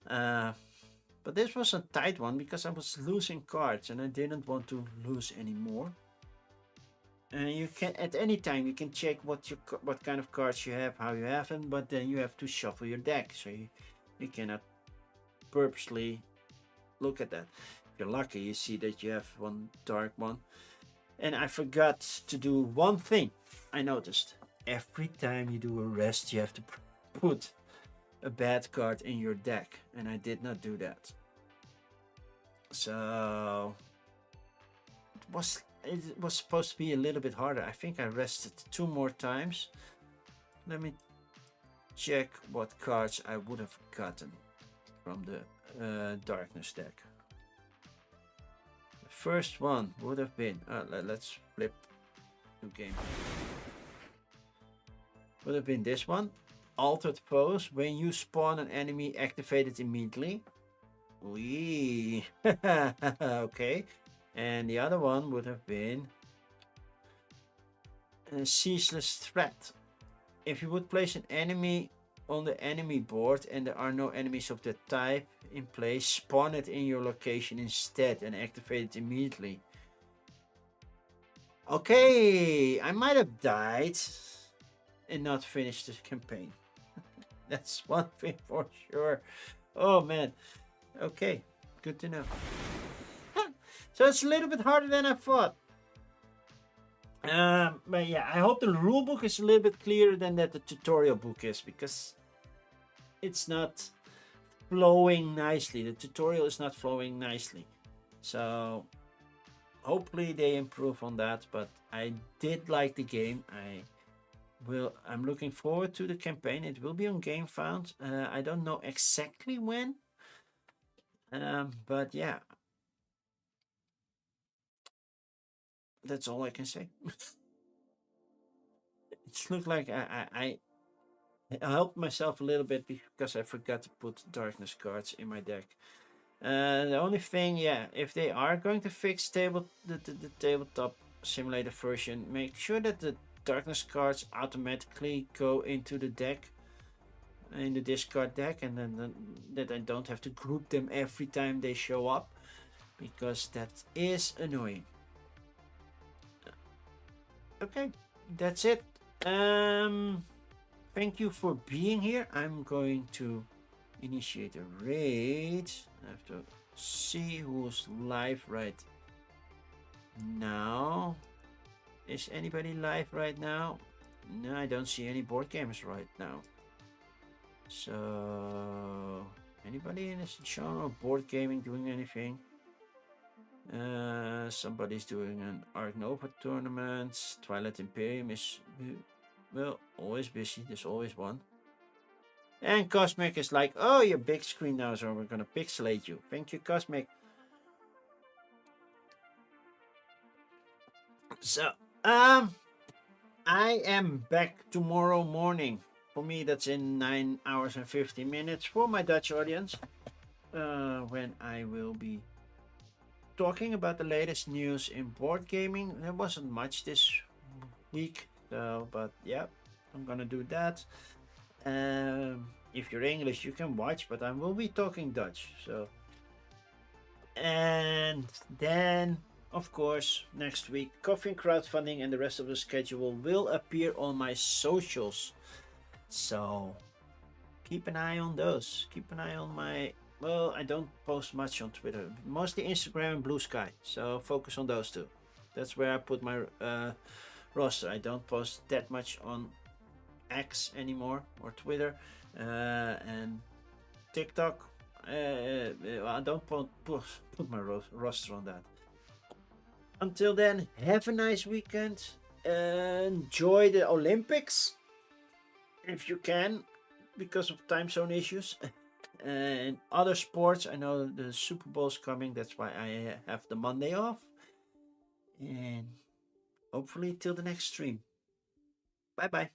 But this was a tight one because I was losing cards and I didn't want to lose anymore. And you can, at any time, you can check what kind of cards you have, how you have them, but then you have to shuffle your deck. So you cannot purposely look at that. If you're lucky, you see that you have one dark one. And I forgot to do one thing. I noticed every time you do a rest, you have to put a bad card in your deck, and I did not do that. So it was supposed to be a little bit harder. I think I rested 2 more times. Let me check what cards I would have gotten from the darkness deck. First one would have been, let's flip to game. Would have been this one. Altered foes. When you spawn an enemy, activate it immediately. Wee. Okay. And the other one would have been a ceaseless threat. If you would place an enemy on the enemy board and there are no enemies of that type in place, spawn it in your location instead and activate it immediately. Okay, I might have died and not finished the campaign. That's one thing for sure. Oh man. Okay, good to know. So it's a little bit harder than I thought. But yeah, I hope the rulebook is a little bit clearer than that the tutorial book is, because it's not flowing nicely. The tutorial is not flowing nicely. So hopefully they improve on that, but I did like the game. I'm looking forward to the campaign. It will be on GameFound. I don't know exactly when. But yeah. That's all I can say. It looked like I helped myself a little bit because I forgot to put darkness cards in my deck. The only thing, yeah, if they are going to fix the tabletop simulator version, make sure that the darkness cards automatically go into the deck, in the discard deck, and then that I don't have to group them every time they show up, because that is annoying. Okay, that's it. Thank you for being here. I'm going to initiate a raid. I have to see who's live right now. Is anybody live right now? No, I don't see any board gamers right now. So, anybody in this genre of board gaming doing anything? Somebody's doing an Arc Nova tournament. Twilight Imperium is, well, always busy. There's always one. And Cosmic is like, oh, you're big screen now, so we're gonna pixelate you. Thank you, Cosmic. So, I am back tomorrow morning. For me, that's in 9 hours and 50 minutes for my Dutch audience. When I will be talking about the latest news in board gaming. There wasn't much this week, so, but yeah, I'm gonna do that. If you're English, you can watch, but I will be talking Dutch. So, and then, of course, next week, coffee and crowdfunding and the rest of the schedule will appear on my socials. So, keep an eye on those. Keep an eye on my well, I don't post much on Twitter. Mostly Instagram and Blue Sky. So focus on those two. That's where I put my roster. I don't post that much on X anymore or Twitter and TikTok. I don't put my roster on that. Until then, have a nice weekend. Enjoy the Olympics if you can, because of time zone issues. And other sports, I know the Super Bowl's coming. That's why I have the Monday off. And hopefully till the next stream. Bye bye.